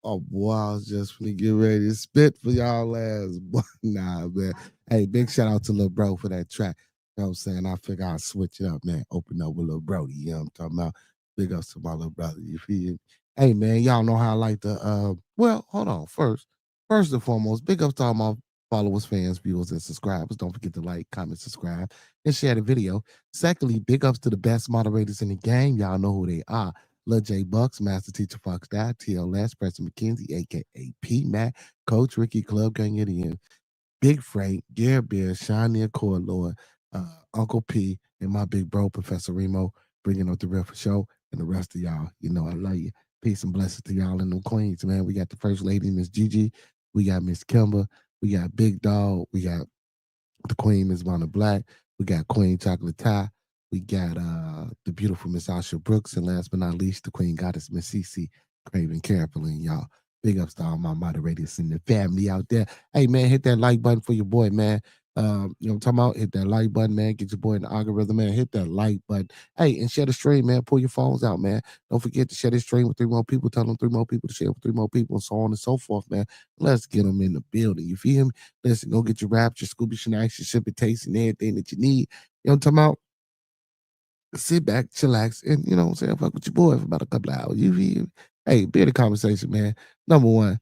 Oh boy, I was just finna get ready to spit for y'all ass. Boy, nah, man. Hey, big shout out to Lil Bro for that track. You know what I'm saying? I figure I'll switch it up, man. Open up with Lil Brody. You know what I'm talking about? Big ups to my little brother. You feel me? Hey man, y'all know how I like to well, hold on. First and foremost, big ups to all my followers, fans, viewers, and subscribers. Don't forget to like, comment, subscribe, and share the video. Secondly, big ups to the best moderators in the game. Y'all know who they are. Lil J Bucks, Master Teacher Fox Dad, TLS, Preston McKenzie, aka P Mac, Coach Ricky, Club Gang Idiot, Big Frank, Gary Bear, Shawnee Accord Lord, Uncle P, and my big bro, Professor Remo, bringing up the real for show, and the rest of y'all. You know I love you. Peace and blessings to y'all and them queens, man. We got the first lady, Miss Gigi. We got Miss Kimber. We got Big Dog. We got the Queen, Miss Vonda Black. We got Queen Chocolate Tie. We got the beautiful Miss Asha Brooks. And last but not least, the Queen Goddess, Miss Cece Craven Carefully. Y'all, big ups to all my moderators and the family out there. Hey, man, hit that like button for your boy, man. You know what I'm talking about? Hit that like button, man. Get your boy in the algorithm, man. Hit that like button. Hey, and share the stream, man. Pull your phones out, man. Don't forget to share this stream with 3 more people. Tell them 3 more people to share with 3 more people, and so on and so forth, man. Let's get them in the building. You feel me? Listen, go get your wraps, your Scooby snacks, your sip and taste, and everything that you need. You know what I'm talking about? Sit back, chillax, and you know what I'm saying? Fuck with your boy for about a couple of hours. You feel me? Hey, be the conversation, man. Number one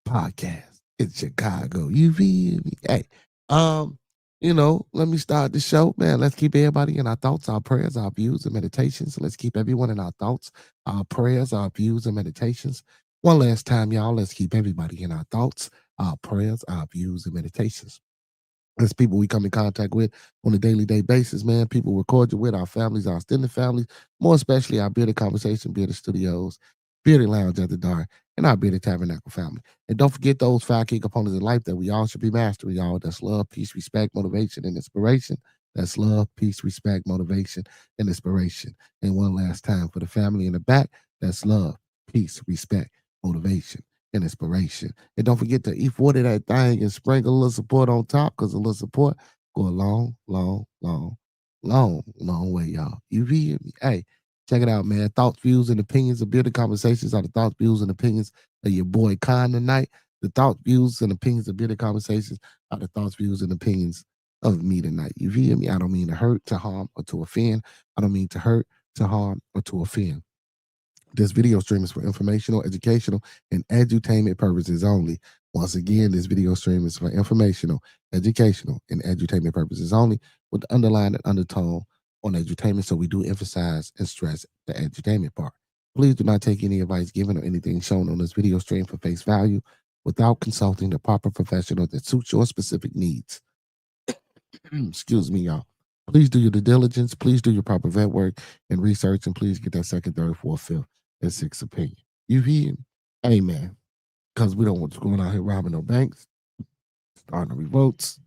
podcast in Chicago. You feel me? Hey, um, let me start the show, man. Let's keep everybody in our thoughts, our prayers, our views, and meditations. Let's keep everyone in our thoughts, our prayers, our views, and meditations. One last time, y'all. Let's keep everybody in our thoughts, our prayers, our views, and meditations. There's people we come in contact with on a daily day basis, man. People we're cordial with, our families, our extended families, more especially our Bearded Conversation, Bearded Studios, Bearded Lounge at the Dark, and our Bearded Tabernacle family. And don't forget those 5 key components in life that we all should be mastering, y'all. That's love, peace, respect, motivation, and inspiration. That's love, peace, respect, motivation, and inspiration. And one last time for the family in the back, that's love, peace, respect, motivation, and inspiration. And don't forget to E40 that thing and sprinkle a little support on top, because a little support go a long, long, long, long, long way, y'all. You feel me? Hey, check it out, man. Thoughts, views, and opinions of Bearded Conversations are the thoughts, views, and opinions of your boy Khan tonight. The thoughts, views, and opinions of Bearded Conversations are the thoughts, views, and opinions of me tonight. You feel me? I don't mean to hurt, to harm, or to offend. I don't mean to hurt, to harm, or to offend. This video stream is for informational, educational, and edutainment purposes only. Once again, this video stream is for informational, educational, and edutainment purposes only, with the underlying and undertone on edutainment. So we do emphasize and stress the edutainment part. Please do not take any advice given or anything shown on this video stream for face value without consulting the proper professional that suits your specific needs. Excuse me, y'all. Please do your due diligence. Please do your proper vet work and research, and please get that second, third, fourth, fifth, and sixth opinion. You hear me? Amen. Because we don't want you going out here robbing no banks, starting revolts,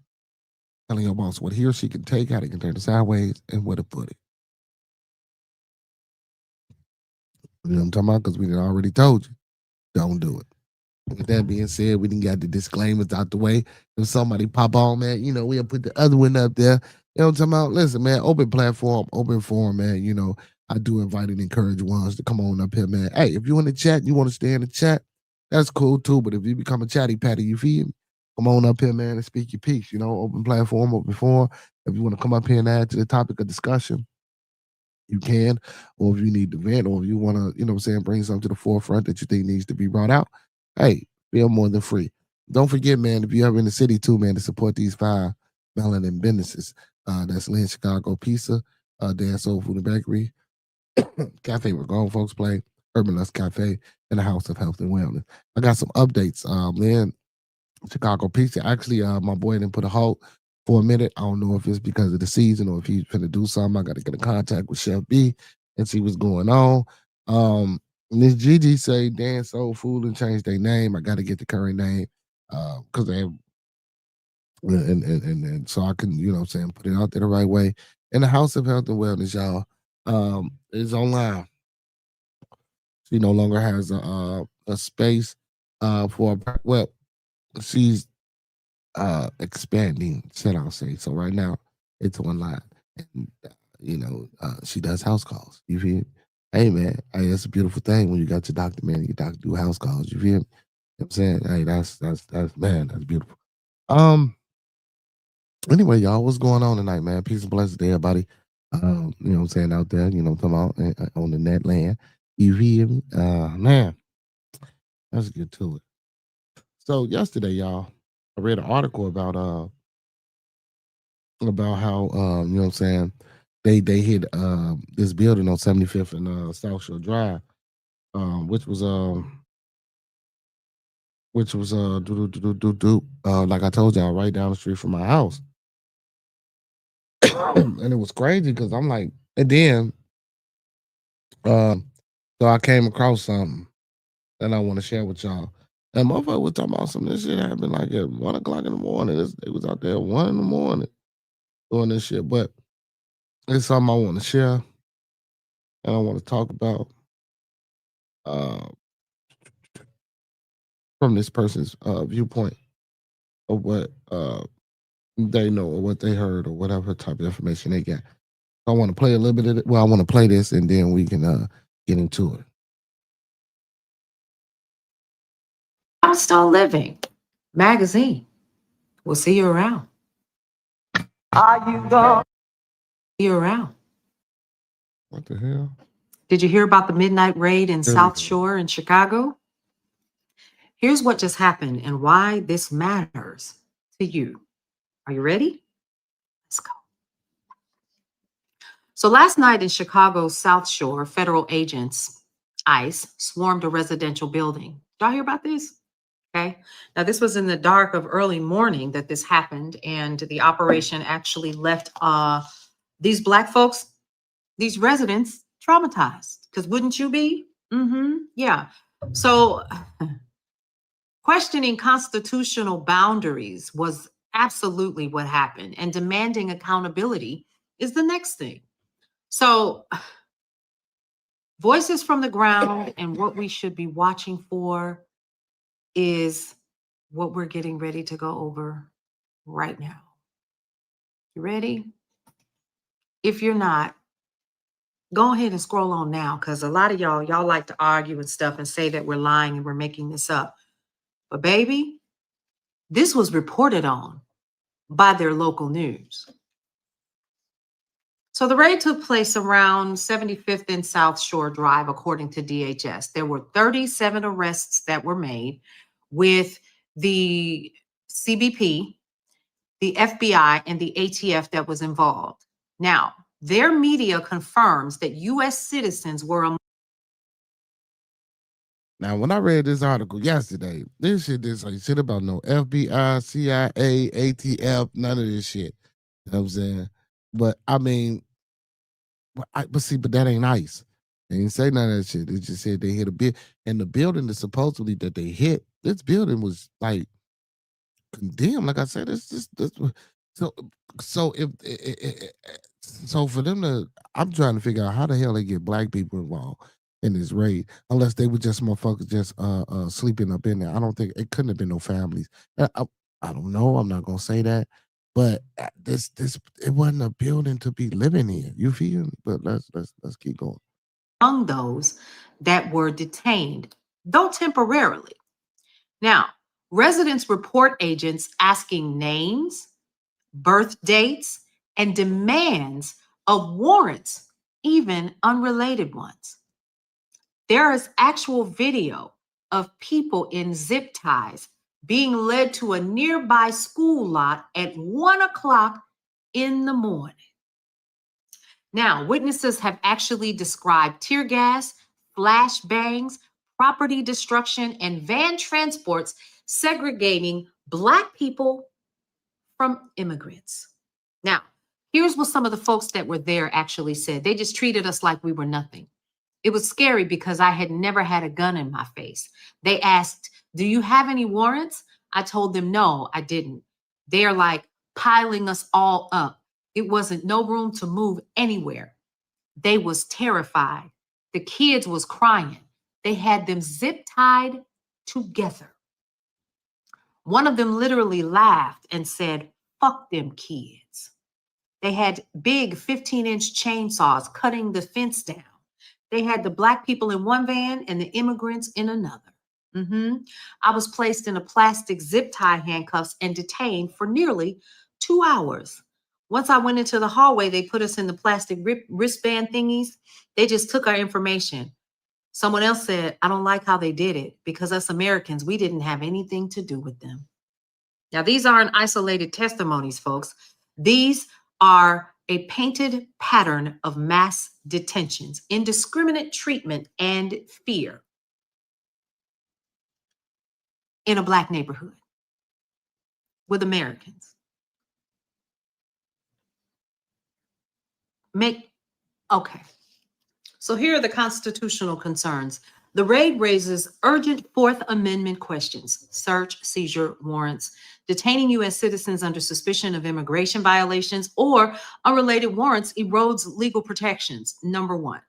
telling your boss what he or she can take, how they can turn it sideways, and where to put it. You know what I'm talking about? Because we done already told you, don't do it. With that being said, we didn't got the disclaimers out the way. If somebody pop on, man, we'll put the other one up there. You know what I'm talking about? Listen, man, open platform, open forum, man. I do invite and encourage ones to come on up here, man. Hey, if you in the chat, you want to stay in the chat, that's cool too. But if you become a chatty patty, you feel me? Come on up here, man, and speak your piece. Open platform, open forum. If you want to come up here and add to the topic of discussion, you can. Or if you need to vent, or if you want to, bring something to the forefront that you think needs to be brought out, hey, feel more than free. Don't forget, man, if you're ever in the city too, man, to support these 5 melanin businesses. That's Lynn Chicago Pizza, Dan Soul Food and Bakery, Cafe where grown folks play, Urban Lust Cafe, and the House of Health and Wellness. I got some updates. Lynn Chicago Pizza. Actually, my boy didn't put a halt for a minute. I don't know if it's because of the season or if he's finna do something. I got to get in contact with Chef B and see what's going on. Miss Gigi say Dan Soul Food and change their name. I got to get the current name because they have, and so I can, put it out there the right way. And the House of Health and Wellness, y'all, is online. She no longer has a space for well, she's expanding, should I say. So right now it's online. And she does house calls. You feel me? Hey man, hey, it's a beautiful thing when you got your doctor, man. Your doctor do house calls. You feel me? You know what I'm saying? Hey, that's man, that's beautiful. Um, anyway, y'all, what's going on tonight, man? Peace and blessings to everybody. You know what I'm saying, out there, you know, come out on the net land. You feel me? Man, let's get to it. So yesterday, y'all, I read an article about how you know what I'm saying, they hit this building on 75th and South Shore Drive, which was like I told y'all, right down the street from my house. And it was crazy because I'm like, and then so I came across something that I want to share with y'all. And motherfucker was talking about some of this shit happened like at 1 o'clock in the morning. It was out there at 1 in the morning doing this shit. But it's something I want to share and I want to talk about uh, from this person's viewpoint of what they know or what they heard or whatever type of information they got. I want to play a little bit of it. Well, I want to play this and then we can get into it. I'm still living. Magazine. We'll see you around. Are you going? See you around. What the hell? Did you hear about the midnight raid in Here we South go. Shore in Chicago? Here's what just happened and why this matters to you. Are you ready? Let's go. So last night in Chicago's South Shore, federal agents, ICE, swarmed a residential building. Did y'all hear about this? Okay. Now, this was in the dark of early morning that this happened, and the operation actually left these Black folks, these residents, traumatized. Because wouldn't you be? Yeah. So, questioning constitutional boundaries was absolutely what happened, and demanding accountability is the next thing. So, voices from the ground, and what we should be watching for is what we're getting ready to go over right now. You ready? If you're not, go ahead and scroll on now, because a lot of y'all like to argue and stuff and say that we're lying and we're making this up. But baby, this was reported on by their local news. So the raid took place around 75th and South Shore Drive, according to DHS. There were 37 arrests that were made with the CBP, the FBI, and the ATF that was involved. Now, their media confirms that U.S. citizens were among. Now, when I read this article yesterday, this shit didn't say shit about no FBI, CIA, ATF, none of this shit. You know what I'm saying? But I mean, but that ain't nice. They didn't say none of that shit. They just said they hit a bit, and the building that supposedly that they hit, this building was like condemned. Like I said, it's just this. So so if so for them to, I'm trying to figure out how the hell they get Black people involved in this raid, unless they were just motherfuckers just sleeping up in there. I don't think it couldn't have been no families. I don't know. I'm not gonna say that, but this it wasn't a building to be living in. You feel me? But let's keep going. Among those that were detained, though temporarily. Now, residents report agents asking names, birth dates, and demands of warrants, even unrelated ones. There is actual video of people in zip ties being led to a nearby school lot at 1 o'clock in the morning. Now, witnesses have actually described tear gas, flashbangs, property destruction, and van transports segregating Black people from immigrants. Now, here's what some of the folks that were there actually said. They just treated us like we were nothing. It was scary because I had never had a gun in my face. They asked, "Do you have any warrants?" I told them, "No, I didn't." They're like piling us all up. It wasn't no room to move anywhere. They was terrified. The kids was crying. They had them zip tied together. One of them literally laughed and said, "Fuck them kids." They had big 15-inch chainsaws cutting the fence down. They had the Black people in one van and the immigrants in another. I was placed in a plastic zip tie handcuffs and detained for nearly 2 hours. Once I went into the hallway, they put us in the plastic wristband thingies. They just took our information. Someone else said, I don't like how they did it because us Americans, we didn't have anything to do with them. Now, these aren't isolated testimonies, folks. These are a painted pattern of mass detentions, indiscriminate treatment, and fear in a Black neighborhood with Americans. Okay. So here are the constitutional concerns. The raid raises urgent Fourth Amendment questions: search, seizure, warrants, detaining U.S. citizens under suspicion of immigration violations or unrelated warrants erodes legal protections. Number one,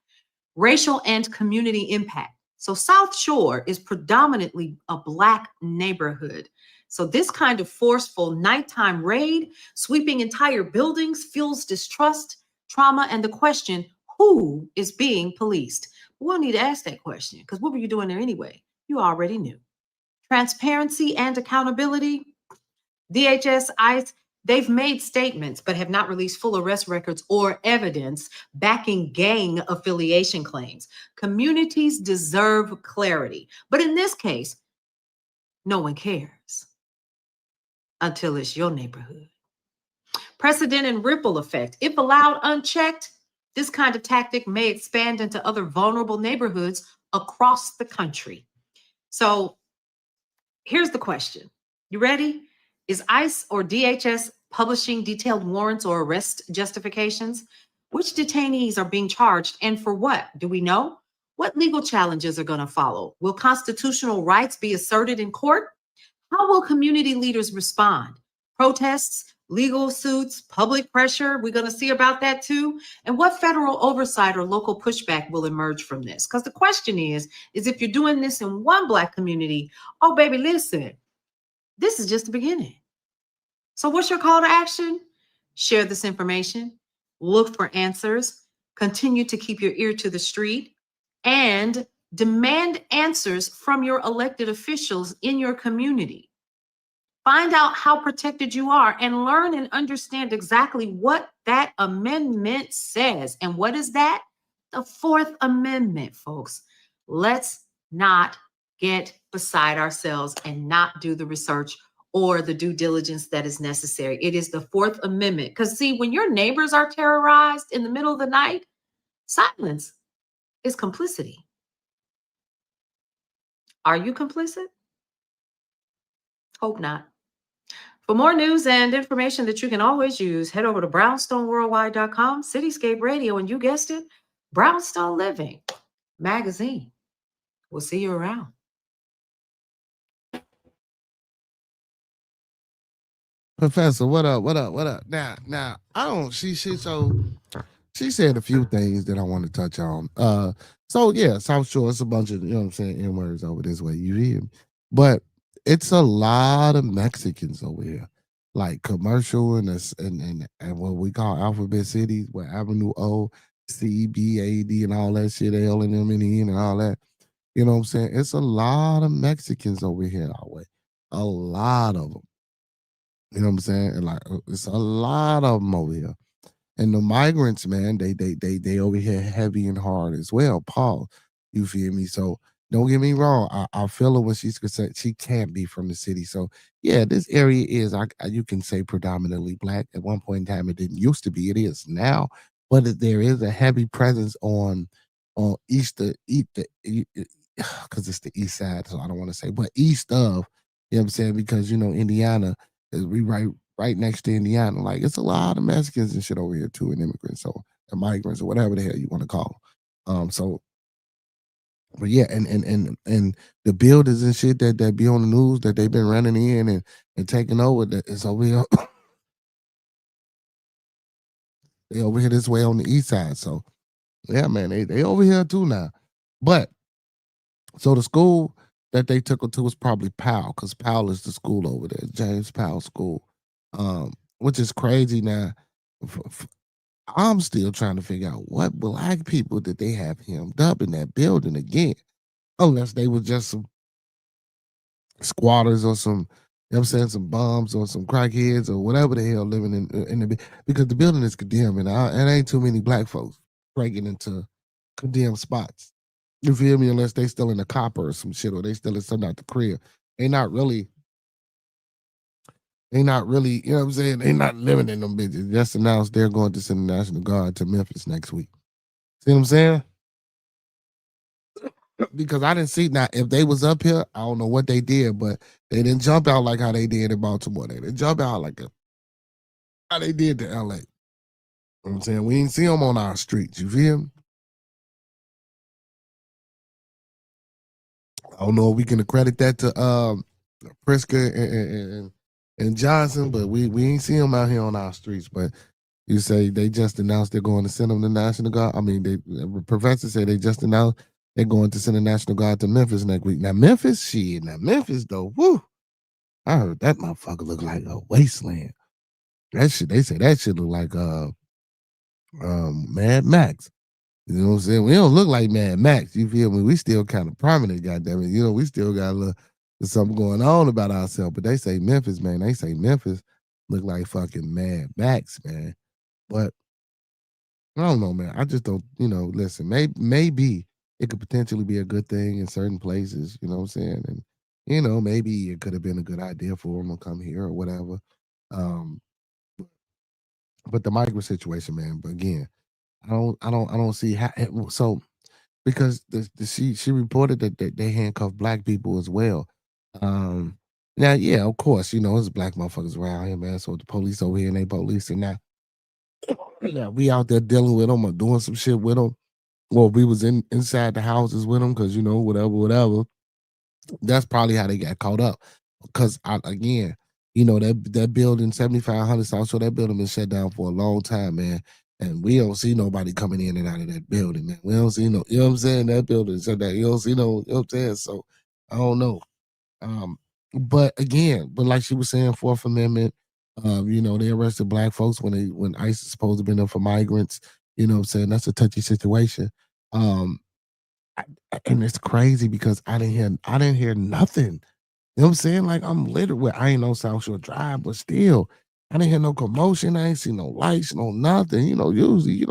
racial and community impact. So South Shore is predominantly a Black neighborhood. So this kind of forceful nighttime raid, sweeping entire buildings, fuels distrust, trauma, and the question, who is being policed? We'll need to ask that question because what were you doing there anyway? You already knew. Transparency and accountability. DHS, ICE, they've made statements but have not released full arrest records or evidence backing gang affiliation claims. Communities deserve clarity. But in this case, no one cares until it's your neighborhood. Precedent and ripple effect. If allowed unchecked, this kind of tactic may expand into other vulnerable neighborhoods across the country. So here's the question. You ready? Is ICE or DHS publishing detailed warrants or arrest justifications? Which detainees are being charged and for what? Do we know? What legal challenges are going to follow? Will constitutional rights be asserted in court? How will community leaders respond? Protests, legal suits, public pressure? We're going to see about that too. And what federal oversight or local pushback will emerge from this? Because the question is if you're doing this in one Black community, oh, baby, listen, this is just the beginning. So what's your call to action? Share this information, look for answers, continue to keep your ear to the street, and demand answers from your elected officials in your community. Find out how protected you are and learn and understand exactly what that amendment says. And what is that? The Fourth Amendment, folks. Let's not get beside ourselves and not do the research or the due diligence that is necessary. It is the Fourth Amendment. Because see, when your neighbors are terrorized in the middle of the night, silence is complicity. Are you complicit? Hope not. For more news and information that you can always use, head over to brownstoneworldwide.com, Cityscape Radio, and you guessed it, Brownstone Living Magazine. We'll see you around. Professor, what up? What up? What up? Now, I don't. She said a few things that I want to touch on. So yeah, South Shore, it's a bunch of, you know what I'm saying, N-words over this way. You hear me? But it's a lot of Mexicans over here, like commercial and what we call alphabet cities, where Avenue O, C, B, A, D, and all that shit, L and M and N and all that. You know what I'm saying? It's a lot of Mexicans over here our way. A lot of them. You know what I'm saying? And like it's a lot of them over here. And the migrants, man, they over here heavy and hard as well. Paul, you feel me? So don't get me wrong. I feel her when she's concerned. She can't be from the city. So yeah, this area is you can say predominantly Black. At one point in time, it didn't used to be. It is now, but there is a heavy presence on because it's the east side. So I don't want to say, but east of. You know what I'm saying? Because Indiana is we right next to Indiana. Like it's a lot of Mexicans and shit over here too, and immigrants, so and migrants or whatever the hell you want to call them. But yeah, and the buildings and shit that be on the news that they've been running in and taking over, that is over here. They over here this way on the east side. So yeah, man, they over here too now. But so the school that they took her to was probably Powell, because Powell is the school over there, James Powell School, which is crazy now. I'm still trying to figure out what black people did they have hemmed up in that building again, unless they were just some squatters or some, you know what I'm saying, some bums or some crackheads or whatever the hell living in the because the building is condemned and ain't too many black folks breaking into condemned spots. You feel me? Unless they still in the copper or some shit or they still in something out the crib. They not really, you know what I'm saying? They not living in them bitches. Just announced they're going to send the National Guard to Memphis next week. See what I'm saying? Because I didn't see now if they was up here, I don't know what they did, but they didn't jump out like how they did in Baltimore. They didn't jump out like how they did to LA. You know what I'm saying? We ain't see them on our streets. You feel me? I don't know if we can accredit that to Priska and Johnson, but we ain't see them out here on our streets. But you say they just announced they're going to send them to National Guard. I mean, the professor said they just announced they're going to send the National Guard to Memphis next week. Now Memphis though, whoo! I heard that motherfucker look like a wasteland. That shit, they say that shit look like Mad Max. You know what I'm saying? We don't look like Mad Max. You feel me? We still kind of prominent, goddamn it. You know, we still got a little something going on about ourselves. But they say Memphis, man. They say Memphis look like fucking Mad Max, man. But I don't know, man. I just don't, listen, maybe it could potentially be a good thing in certain places, you know what I'm saying? And, maybe it could have been a good idea for them to come here or whatever. Um, but the migrant situation, man, but again, I don't see how so because she reported that they handcuffed black people as well. Um Now, yeah, of course, there's black motherfuckers around here, man. So the police over here and they police and now we out there dealing with them or doing some shit with them. Well, we was inside the houses with them because whatever. That's probably how they got caught up. Because again, that building 7500 South Shore, that building been shut down for a long time, man. And we don't see nobody coming in and out of that building, man. We don't see no, you know what I'm saying? That building shut down. You don't see no, you know what I'm saying? So I don't know. Um, but again, but like she was saying, Fourth Amendment, they arrested black folks when ICE is supposed to be there for migrants. You know what I'm saying? That's a touchy situation. Um, and it's crazy because I didn't hear nothing. You know what I'm saying? Like I'm literally, well, I ain't no South Shore Drive, but still, I didn't hear no commotion. I ain't see no lights, no nothing. Usually,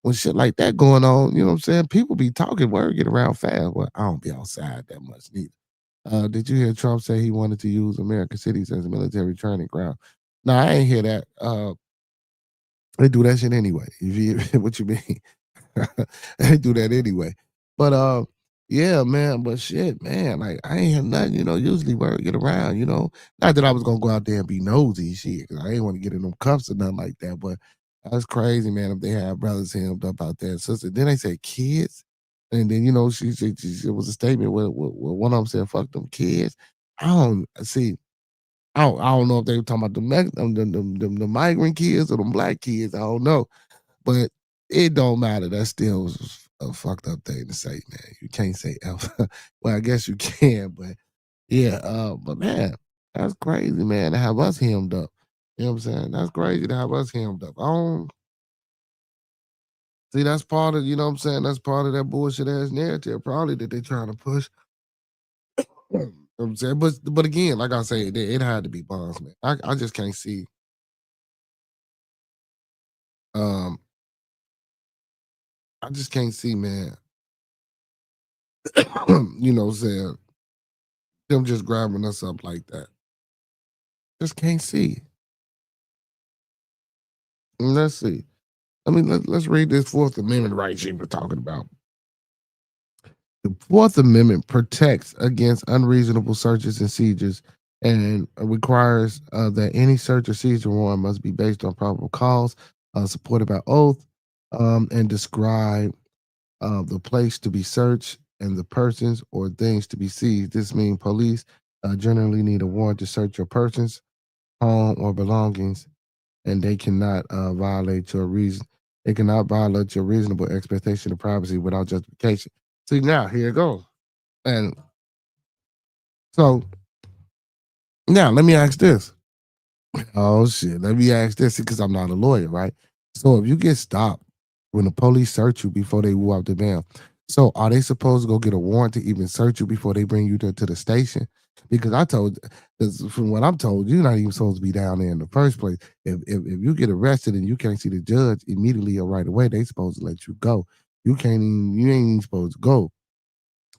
when shit like that going on, you know what I'm saying? People be talking, word get around fast. Well, I don't be outside that much neither. Did you hear Trump say he wanted to use American cities as a military training ground? No, I ain't hear that. They do that shit anyway. What you mean? They do that anyway. But yeah, man. But shit, man. Like I ain't hear nothing. Usually word get around. Not that I was gonna go out there and be nosy, shit. 'Cause I ain't want to get in them cuffs or nothing like that. But that's crazy, man. If they have brothers hemmed up out there, sister. Then they say kids, and then it was a statement where one of them said, "Fuck them kids." I don't see. I don't know if they were talking about the migrant kids or the black kids. I don't know. But it don't matter. That's still a fucked up thing to say, man. You can't say F. Well, I guess you can, but yeah, but man, that's crazy, man, to have us hemmed up. You know what I'm saying? That's crazy to have us hemmed up. I don't see that's part of, you know what I'm saying? That's part of that bullshit ass narrative, probably that they trying to push. You know what I'm saying? But again, like I say, it had to be bonds, man. I just can't see um I just can't see, man, what I'm saying, them just grabbing us up like that. Just can't see. Let's see. Let's read this Fourth Amendment right she was talking about. The Fourth Amendment protects against unreasonable searches and seizures and requires that any search or seizure warrant must be based on probable cause, supported by oath, and describe the place to be searched and the persons or things to be seized. This means police generally need a warrant to search your persons, home, or belongings, and they cannot violate your reason. They cannot violate your reasonable expectation of privacy without justification. See, now here it goes. And so now let me ask this. Oh shit, let me ask this because I'm not a lawyer, right? So if you get stopped when the police search you before they move out the van, so are they supposed to go get a warrant to even search you before they bring you to the station? Because from what I'm told, you're not even supposed to be down there in the first place. If you get arrested and you can't see the judge immediately or right away, they supposed to let you go. You ain't even supposed to go.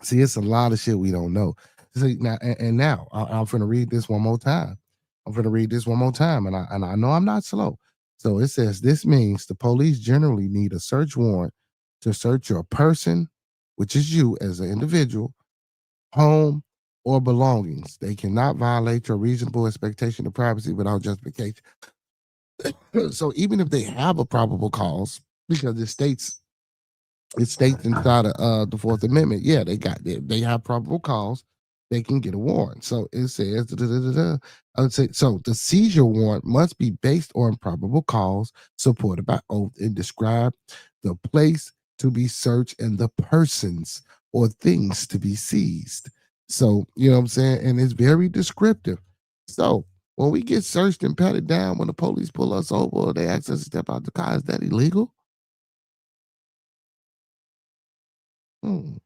See, it's a lot of shit we don't know. See, now and now I'm finna read this one more time. I'm finna read this one more time, and I know I'm not slow. So it says this means the police generally need a search warrant to search your person, which is you as an individual, home, or belongings. They cannot violate your reasonable expectation of privacy without justification. So even if they have a probable cause, because it states inside of the Fourth Amendment, yeah, they have probable cause, they can get a warrant. So it says, I would say, so the seizure warrant must be based on probable cause, supported by oath, and describe the place to be searched and the persons or things to be seized. So you know what I'm saying, and it's very descriptive. So when we get searched and patted down, when the police pull us over, or they ask us to step out the car, is that illegal? Hmm.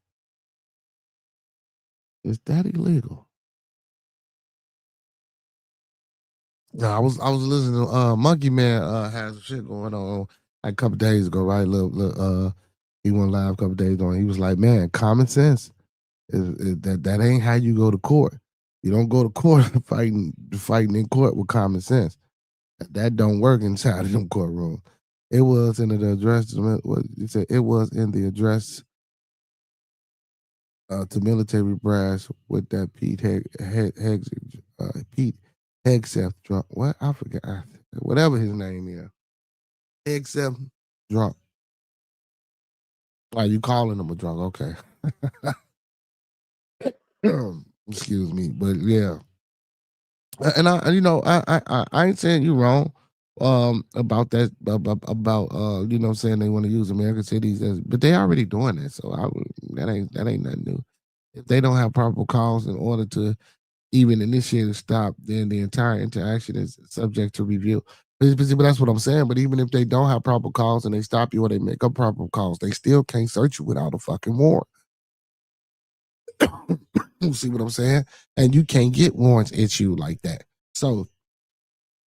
Is that illegal? Yeah, I was listening to Monkey Man had some shit going on like a couple days ago, right? He went live a couple days on. He was like, man, common sense is that ain't how you go to court. You don't go to court fighting in court with common sense. That don't work inside of them courtroom. It was in the address. What you said? It was in the address to military brass with that Pete Hegseth drunk. What I forgot. Whatever his name is. Hegseth drunk. Why you calling him a drunk? Okay. Excuse me, but yeah, and I ain't saying you wrong about that about you know what I'm saying they want to use American cities as, but they already doing that, so that ain't nothing new. If they don't have probable cause in order to even initiate a stop, then the entire interaction is subject to review. But that's what I'm saying. But even if they don't have probable cause and they stop you or they make up probable cause, they still can't search you without a fucking warrant. You see what I'm saying? And you can't get warrants issued like that. So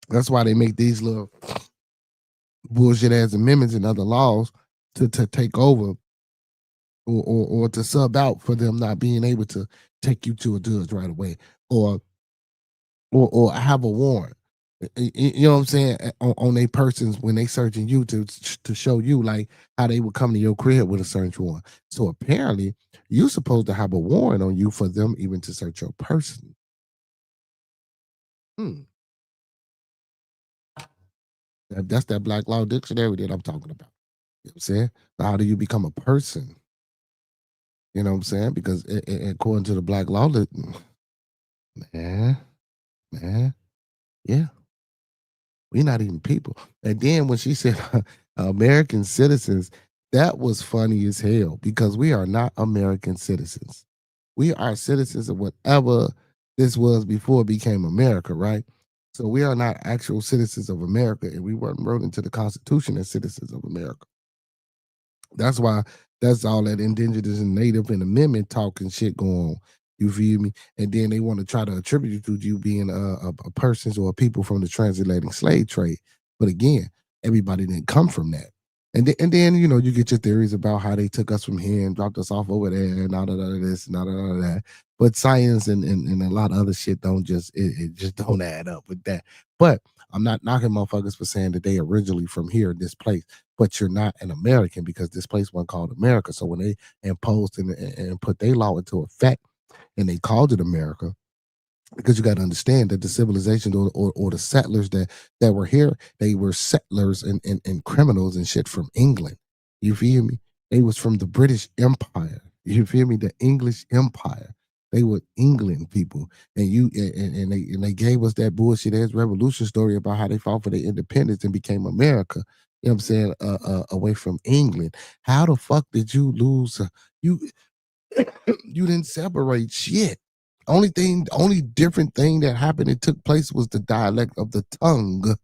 that's why they make these little bullshit ass amendments and other laws to take over or to sub out for them not being able to take you to a judge right away or or have a warrant. You know what I'm saying, on their persons when they searching you to show you like how they would come to your crib with a search warrant. So apparently, you're supposed to have a warrant on you for them even to search your person. Hmm. That's that Black Law Dictionary that I'm talking about. You know what I'm saying? But how do you become a person? You know what I'm saying? Because according to the Black Law, man, man, yeah. We're not even people. And then when she said American citizens, that was funny as hell because we are not American citizens. We are citizens of whatever this was before it became America, right? So we are not actual citizens of America, and we weren't wrote into the Constitution as citizens of America. That's why that's all that indigenous and native and amendment talking shit going on. You feel me? And then they want to try to attribute it to you being a persons or a people from the transatlantic slave trade. But again, everybody didn't come from that. And then you know you get your theories about how they took us from here and dropped us off over there and all of this and all of that. But science and a lot of other shit don't it just don't add up with that. But I'm not knocking motherfuckers for saying that they originally from here, this place, but you're not an American because this place wasn't called America. So when they imposed and put their law into effect and they called it America, because you got to understand that the civilization or the settlers that were here, they were settlers and criminals and shit from England. You feel me? They was from the British Empire. You feel me? The English Empire. They were England people, and they gave us that bullshit ass revolution story about how they fought for their independence and became America. You know what I'm saying? Away from England. How the fuck did you lose? You you didn't separate shit. Only different thing that happened, it took place was the dialect of the tongue.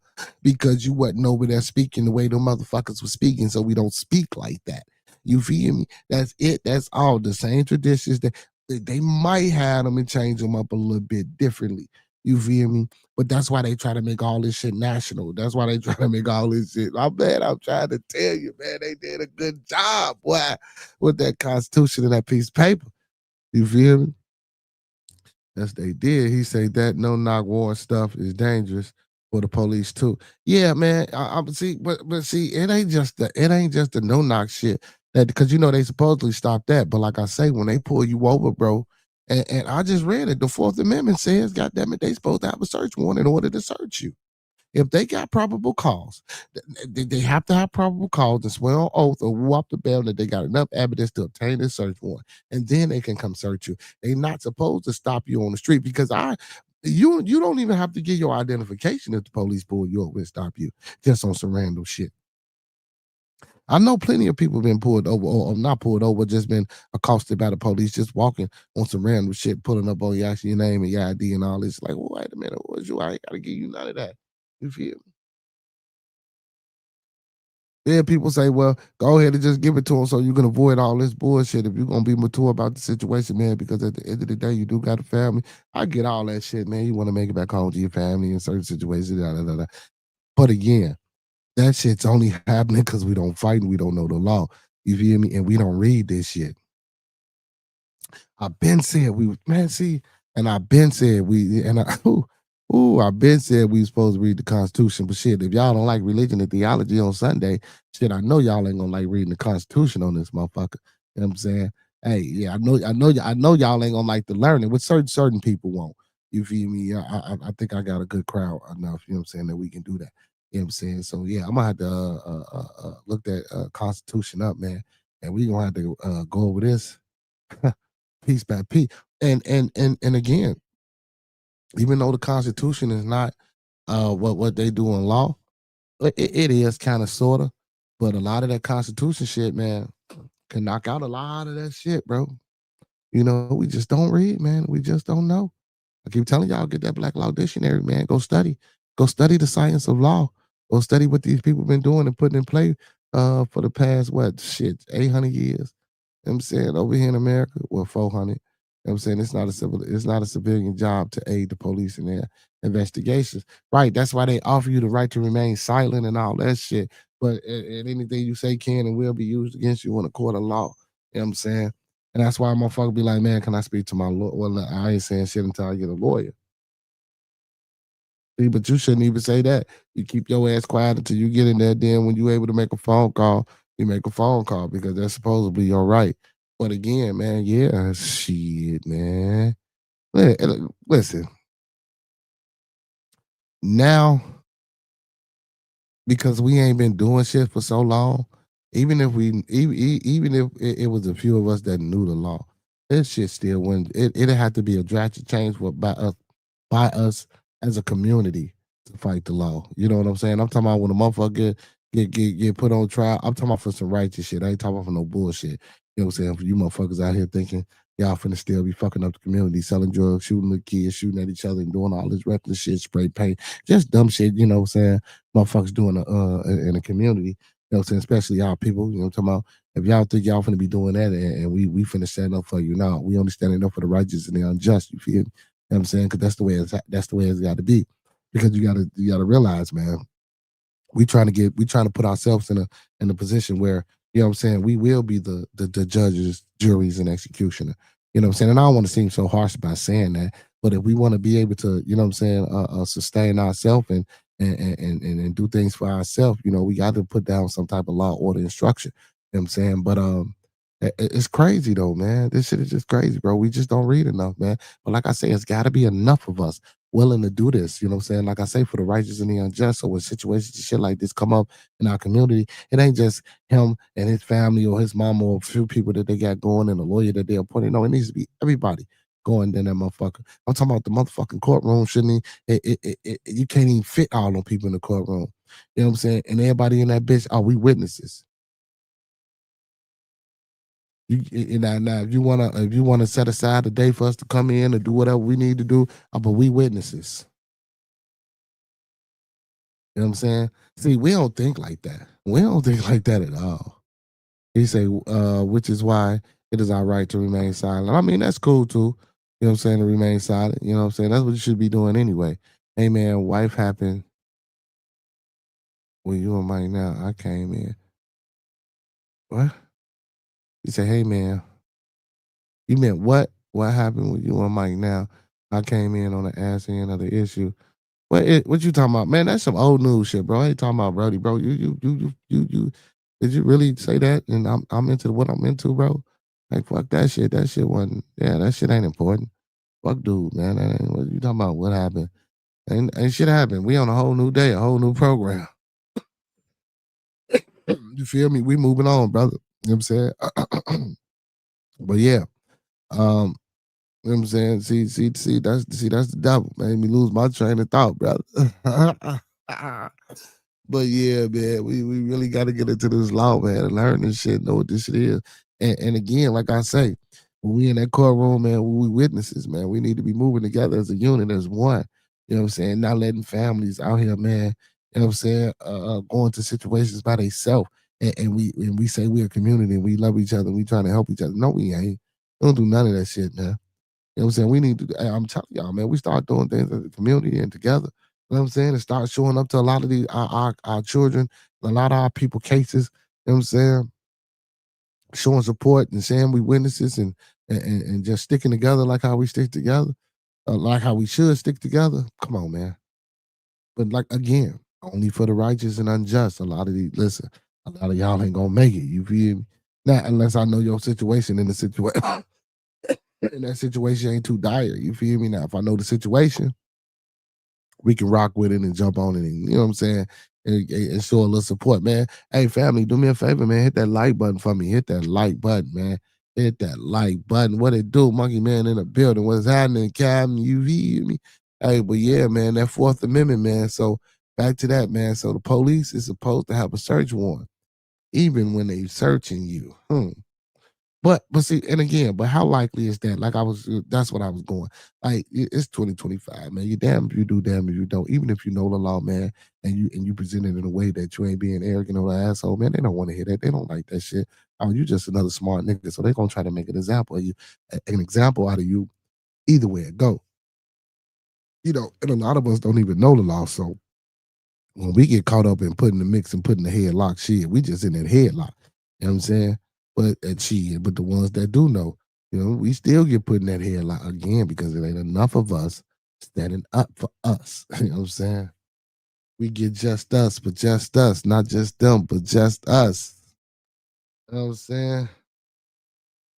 because you wasn't over there speaking the way the motherfuckers were speaking, so we don't speak like that. You feel me? That's it. That's all the same traditions that they might have them and change them up a little bit differently. You feel me? But that's why they try to make all this shit national. That's why they try to make all this shit. I'm man, I'm trying to tell you, man, they did a good job, boy, with that Constitution and that piece of paper. You feel me? Yes, they did. He said that no knock warrant stuff is dangerous for the police too. Yeah, man. I see, but see, it ain't just the no knock shit. That because you know they supposedly stopped that, but like I say, when they pull you over, bro, and I just read it, the Fourth Amendment says, God damn it, they supposed to have a search warrant in order to search you. If they got probable cause, they have to have probable cause and swear on oath or woo up the bail that they got enough evidence to obtain a search warrant, and then they can come search you. They're not supposed to stop you on the street because you don't even have to get your identification if the police pull you over and stop you just on some random shit. I know plenty of people been pulled over or not pulled over, just been accosted by the police, just walking on some random shit, pulling up on you, asking your name and your ID and all this. Like, well, wait a minute, what was you? I ain't gotta give you none of that. You feel me? Then people say, well, go ahead and just give it to them so you can avoid all this bullshit if you're gonna be mature about the situation, man, because at the end of the day, you do got a family. I get all that shit, man. You want to make it back home to your family in certain situations. Da, da, da, da. But again, that shit's only happening because we don't fight and we don't know the law. You feel me? And we don't read this shit. I've been said we man, see, and I've been said we and I I've been said we supposed to read the Constitution, but shit, if y'all don't like religion and theology on Sunday, shit, I know y'all ain't gonna like reading the Constitution on this motherfucker. You know what I'm saying? Hey, yeah, I know y'all ain't gonna like the learning, which certain people won't. You feel me? I think I got a good crowd enough, you know what I'm saying, that we can do that. You know what I'm saying? So yeah, I'm gonna have to look that Constitution up, man. And we gonna have to go over this piece by piece. And again, even though the Constitution is not what they do in law, it is kind of sorta, but a lot of that Constitution shit, man, can knock out a lot of that shit, bro. You know, we just don't read, man. We just don't know. I keep telling y'all, get that Black Law Dictionary, man. Go study. Go study the science of law. Go study what these people been doing and putting in play for the past, what, shit, 800 years. You know what I'm saying? Over here in America, well, 400. You know what I'm saying? It's not a civilian job to aid the police in their investigations. Right. That's why they offer you the right to remain silent and all that shit. But anything you say can and will be used against you in a court of law. You know what I'm saying? And that's why motherfucker be like, man, can I speak to my lawyer? Well, I ain't saying shit until I get a lawyer. See, but you shouldn't even say that. You keep your ass quiet until you get in there. Then when you able to make a phone call, you make a phone call because that's supposed to be your right. But again, man, yeah, shit, man. Listen, now because we ain't been doing shit for so long, even if it was a few of us that knew the law, this shit still wouldn't. It'd have to be a drastic change by us as a community to fight the law. You know what I'm saying? I'm talking about when a motherfucker get put on trial. I'm talking about for some righteous shit. I ain't talking about for no bullshit. You know what I'm saying? For you motherfuckers out here thinking y'all finna still be fucking up the community, selling drugs, shooting the kids, shooting at each other, and doing all this reckless shit, spray paint, just dumb shit. You know what I'm saying? Motherfuckers doing in the community. You know what I'm saying? Especially y'all people. You know what I'm talking about? If y'all think y'all finna be doing that and we finna stand up for you, now we only standing up for the righteous and the unjust. You feel me? You know what I'm saying? Because that's the way it's got to be. Because you gotta realize, man, we trying to put ourselves in a position where, you know what I'm saying, we will be the judges, juries, and executioner. You know what I'm saying? And I don't want to seem so harsh by saying that, but if we want to be able to, you know what I'm saying, sustain ourselves and do things for ourselves, you know, we got to put down some type of law, order, and structure. You know what I'm saying? But it's crazy though, man. This shit is just crazy, bro. We just don't read enough, man. But like I say, it's got to be enough of us willing to do this. You know what I'm saying? Like I say, for the righteous and the unjust. So when situations and shit like this come up in our community, it ain't just him and his family or his mama or a few people that they got going and a lawyer that they're appointing. No, it needs to be everybody going in that motherfucker. I'm talking about the motherfucking courtroom, shouldn't he? You can't even fit all them people in the courtroom. You know what I'm saying? And everybody in that bitch, are we witnesses? Now, if you wanna set aside a day for us to come in and do whatever we need to do, but we witnesses. You know what I'm saying? See, we don't think like that. We don't think like that at all. He say, which is why it is our right to remain silent. I mean, that's cool too. You know what I'm saying? To remain silent. You know what I'm saying? That's what you should be doing anyway. Hey man, wife happened when you and Mike now. I came in. What? He said, hey man, you meant what? What happened with you and Mike now? I came in on the ass end of the issue. What you talking about, man? That's some old news shit, bro. I ain't talking about Brody, bro. You. Did you really say that? And I'm into what I'm into, bro. Like fuck that shit. That shit wasn't. Yeah, that shit ain't important. Fuck, dude, man. That ain't what you talking about. What happened? Ain't shit happened. We on a whole new day, a whole new program. You feel me? We moving on, brother. You know what I'm saying? But yeah, um, you know what I'm saying? That's the devil. Made me lose my train of thought, brother. But yeah, man, we really got to get into this law, man, and learn this shit, know what this shit is. And again, like I say, when we in that courtroom, man, we witnesses, man. We need to be moving together as a unit, as one. You know what I'm saying? Not letting families out here, man. You know what I'm saying? Going to situations by themselves, and we say we're a community, and we love each other, and we trying to help each other. No, we ain't. We don't do none of that shit, man. You know what I'm saying? We need to, I'm telling y'all, man, we start doing things as a community and together. You know what I'm saying? And start showing up to a lot of these our children, a lot of our people cases, you know what I'm saying? Showing support and saying we witnesses and just sticking together like how we stick together, like how we should stick together. Come on, man. But like again, only for the righteous and unjust. A lot of these, listen, a lot of y'all ain't gonna make it. You feel me? Not unless I know your situation in the situation. And that situation ain't too dire. You feel me? Now, if I know the situation, we can rock with it and jump on it, and you know what I'm saying, and show a little support, man. Hey, family, do me a favor, man. Hit that like button for me. Hit that like button, man. Hit that like button. What it do, Monkey Man in the building? What's happening, Captain? You feel me? Hey, but yeah, man, that Fourth Amendment, man. So back to that, man. So the police is supposed to have a search warrant, even when they searching you. But see, and again, but how likely is that? Like that's what I was going. Like it's 2025, man. You damn if you do, damn if you don't. Even if you know the law, man, and you present it in a way that you ain't being arrogant or an asshole, man. They don't want to hear that. They don't like that shit. Oh, you just another smart nigga, so they gonna try to make an example of you, an example out of you. Either way it go, and a lot of us don't even know the law, so when we get caught up in putting the mix and putting the headlock shit, we just in that headlock. You know what I'm saying? But the ones that do know, we still get put in that headlock again because it ain't enough of us standing up for us. You know what I'm saying? We get just us, but just us, not just them, but just us. You know what I'm saying?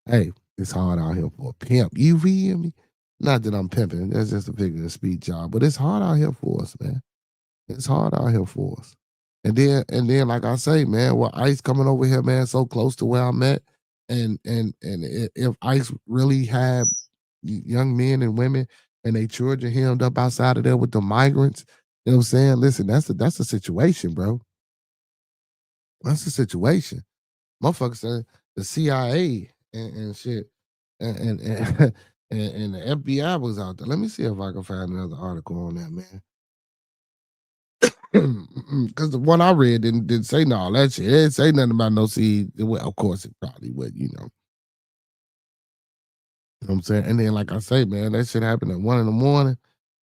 Hey, it's hard out here for a pimp. You feel me? Not that I'm pimping, that's just a figure of speech, y'all. But it's hard out here for us, man. It's hard out here for us. And then, like I say, man, well, ICE coming over here, man, so close to where I'm at, and if ICE really had young men and women and they children hemmed up outside of there with the migrants, you know what I'm saying? Listen, that's a situation, bro. That's a situation. Motherfuckers said the CIA and shit and and the FBI was out there. Let me see if I can find another article on that, man. Because the one I read didn't say no all that shit. It didn't say nothing about no seed. Well, of course it probably would, you know. You know what I'm saying? And then, like I say, man, that shit happened at 1 in the morning.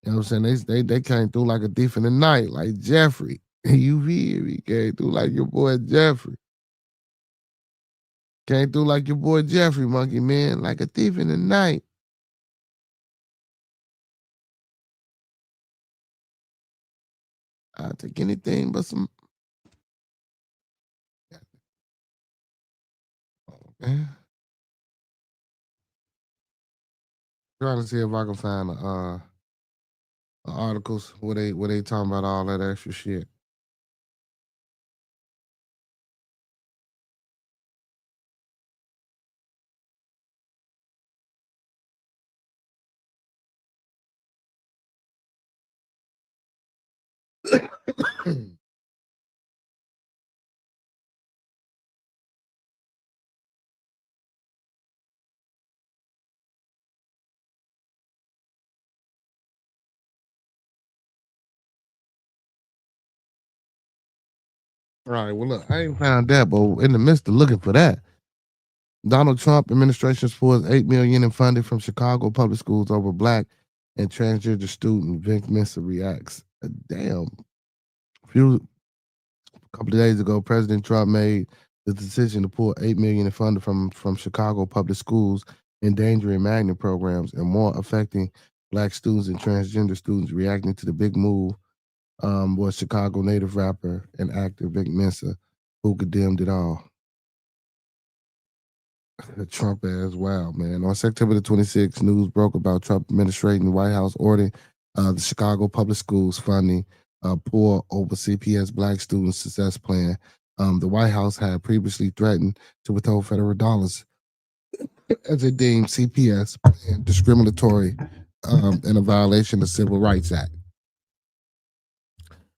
You know what I'm saying? They came through like a thief in the night, like Jeffrey. You feel me? Came through like your boy Jeffrey. Came through like your boy Jeffrey, monkey man, like a thief in the night. I'll take anything but some. Man. Trying to see if I can find articles where they talking about all that extra shit. All right, well, look, I ain't found that, but in the midst of looking for that, Donald Trump administration pours $8 million in funding from Chicago public schools over black and transgender student. Vic Mensa reacts. Damn. Few couple of days ago, President Trump made the decision to pull $8 million in funding from Chicago public schools, endangering magnet programs and more affecting black students and transgender students. Reacting to the big move was Chicago native rapper and actor Vic Mensa, who condemned it all. Trump as well, man. On September the 26th, news broke about Trump administrating the White House ordering the Chicago public schools funding pour over CPS Black Student Success Plan. The White House had previously threatened to withhold federal dollars as it deemed CPS plan discriminatory and a violation of the Civil Rights Act.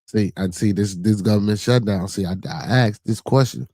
See, I see this government shutdown. See, I asked this question.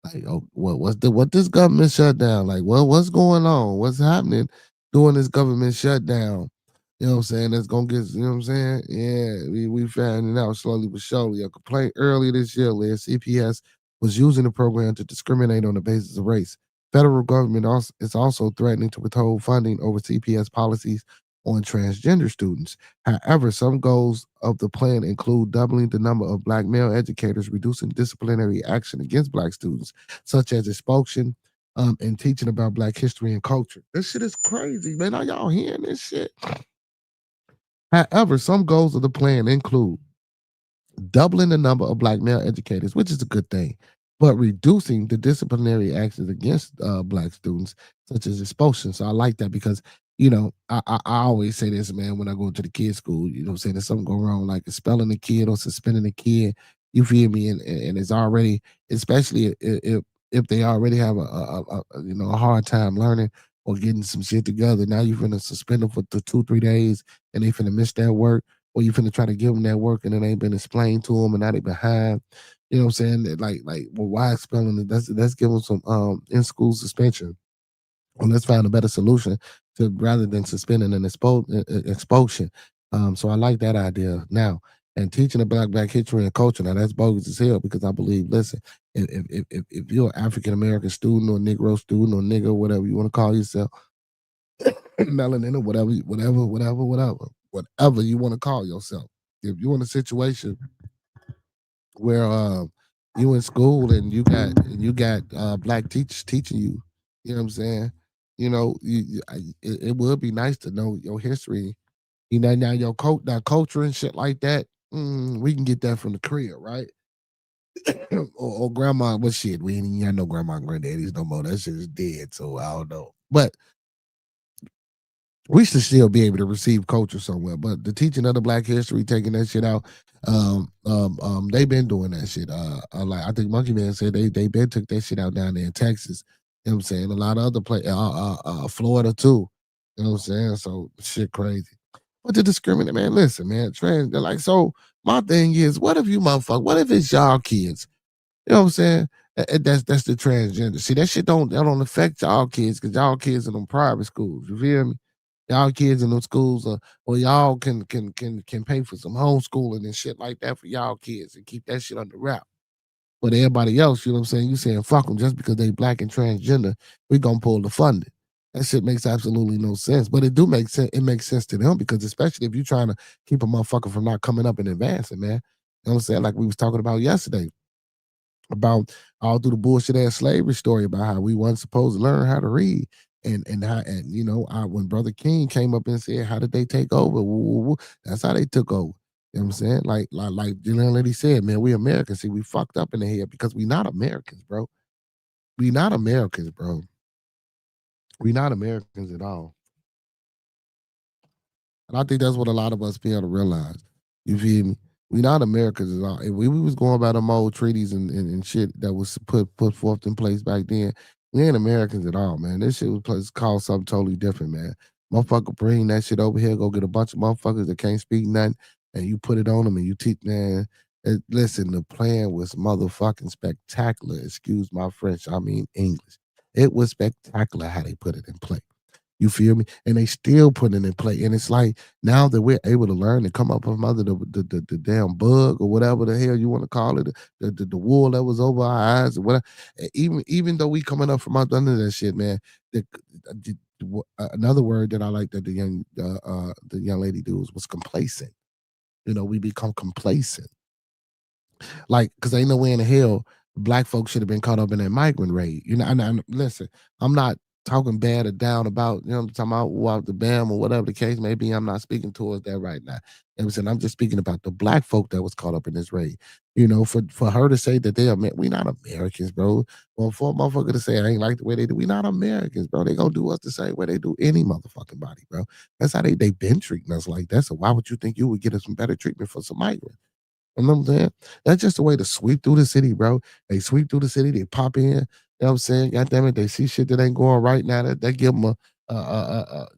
Like, oh, what this government shutdown? Like, what's going on? What's happening during this government shutdown? You know what I'm saying? That's gonna get, you know what I'm saying? Yeah, we finding out slowly but surely. A complaint earlier this year, CPS was using the program to discriminate on the basis of race. Federal government is also threatening to withhold funding over CPS policies on transgender students. However, some goals of the plan include doubling the number of black male educators, reducing disciplinary action against black students, such as expulsion, and teaching about black history and culture. This shit is crazy, man. Are y'all hearing this shit? However, some goals of the plan include doubling the number of black male educators, which is a good thing, but reducing the disciplinary actions against black students, such as expulsion. So I like that because, you know, I always say this, man, when I go to the kids' school, you know what I'm saying, if something go wrong, like expelling a kid or suspending a kid, you feel me? And it's already, especially if they already have a hard time learning or getting some shit together. Now you're finna suspend them for 2-3 days and they finna miss their work, or you finna try to give them that work and it ain't been explained to them and now they behind. You know what I'm saying? Like, well, why expelling it? Let's give them some in school suspension. Or let's find a better solution to rather than suspending and expulsion. So I like that idea. Now, and teaching the black history and culture. Now that's bogus as hell because I believe, listen, if you're an African American student or Negro student or nigga, whatever you want to call yourself, melanin or whatever you want to call yourself. If you're in a situation where you in school and you got black teachers teaching you, you know what I'm saying? You know, it would be nice to know your history. You know, now your culture and shit like that. We can get that from the crib, right? or grandma, but shit, we ain't got no grandma and granddaddies no more. That shit is dead, so I don't know. But we should still be able to receive culture somewhere. But the teaching of the black history, taking that shit out, they've been doing that shit. Like I think Monkey Man said they been took that shit out down there in Texas. You know what I'm saying? A lot of other Florida too. You know what I'm saying? So shit crazy. But to discriminate, man, listen, man, they're like, so my thing is, what if you motherfucker, what if it's y'all kids? You know what I'm saying? That's the transgender. See, that don't affect y'all kids because y'all kids in them private schools. You feel me? Y'all kids in them schools, or y'all can pay for some homeschooling and shit like that for y'all kids and keep that shit under wrap. But everybody else, you know what I'm saying? You saying fuck them just because they black and transgender, we gonna pull the funding. That shit makes absolutely no sense. But it do make sense. It makes sense to them because especially if you're trying to keep a motherfucker from not coming up and advancing, man. You know what I'm saying? Like we was talking about yesterday about all through the bullshit ass slavery story about how we wasn't supposed to learn how to read. And how, and you know, when Brother King came up and said, how did they take over? Woo, woo, woo. That's how they took over. You know what I'm saying? Like the lady said, man, we Americans. See, we fucked up in the head because we not Americans, bro. We not Americans, bro. We not Americans at all. And I think that's what a lot of us fail to realize. You feel me? We not Americans at all. If we was going by them old treaties and shit that was put forth in place back then, we ain't Americans at all, man. This shit was called something totally different, man. Motherfucker bring that shit over here, go get a bunch of motherfuckers that can't speak nothing, and you put it on them and you teach, man. Listen, the plan was motherfucking spectacular. Excuse my French, I mean English. It was spectacular how they put it in place. You feel me? And they still putting it in play. And it's like now that we're able to learn and come up from under the damn bug or whatever the hell you want to call it, the wool that was over our eyes or whatever. Even though we coming up from under that shit, man. Another word that I like that the young lady used was complacent. We become complacent. Like, because ain't no way in the hell black folks should have been caught up in that migrant raid. And listen, I'm not talking bad or down about, I'm talking about the BAM or whatever the case may be. I'm not speaking towards that right now. I'm just speaking about the black folk that was caught up in this raid. For her to say that we not Americans, bro. Well, for a motherfucker to say I ain't like the way they do, we not Americans, bro. They gonna do us the same way they do any motherfucking body, bro. That's how they been treating us like that. So why would you think you would get us some better treatment for some migrants? You know what I'm saying? That's just a way to sweep through the city, bro. They sweep through the city, they pop in, you know what I'm saying? God damn it, they see shit that ain't going right now. That give them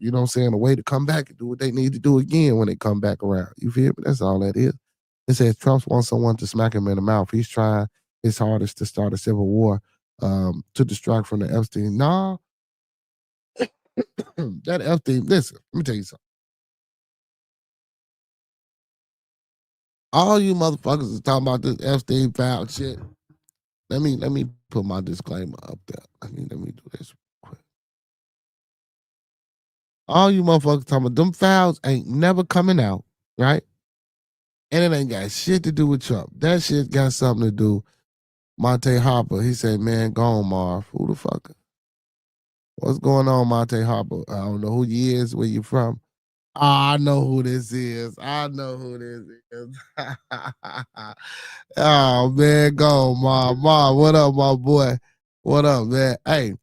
you know what I'm saying, a way to come back and do what they need to do again when they come back around. You feel me? That's all that is. It says Trump wants someone to smack him in the mouth. He's trying his hardest to start a civil war to distract from the Epstein. Nah, that Epstein, listen, let me tell you something. All you motherfuckers is talking about this Epstein file shit. Let me put my disclaimer up there. Let me do this real quick. All you motherfuckers talking about them files ain't never coming out, right? And it ain't got shit to do with Trump. That shit got something to do. Monte Harper, he said, man, go on, Marv. Who the fuck? What's going on, Monte Harper? I don't know who you is, where you from. I know who this is. I know who this is. Oh man, go Marv. Marv, what up, my boy? What up, man? Hey,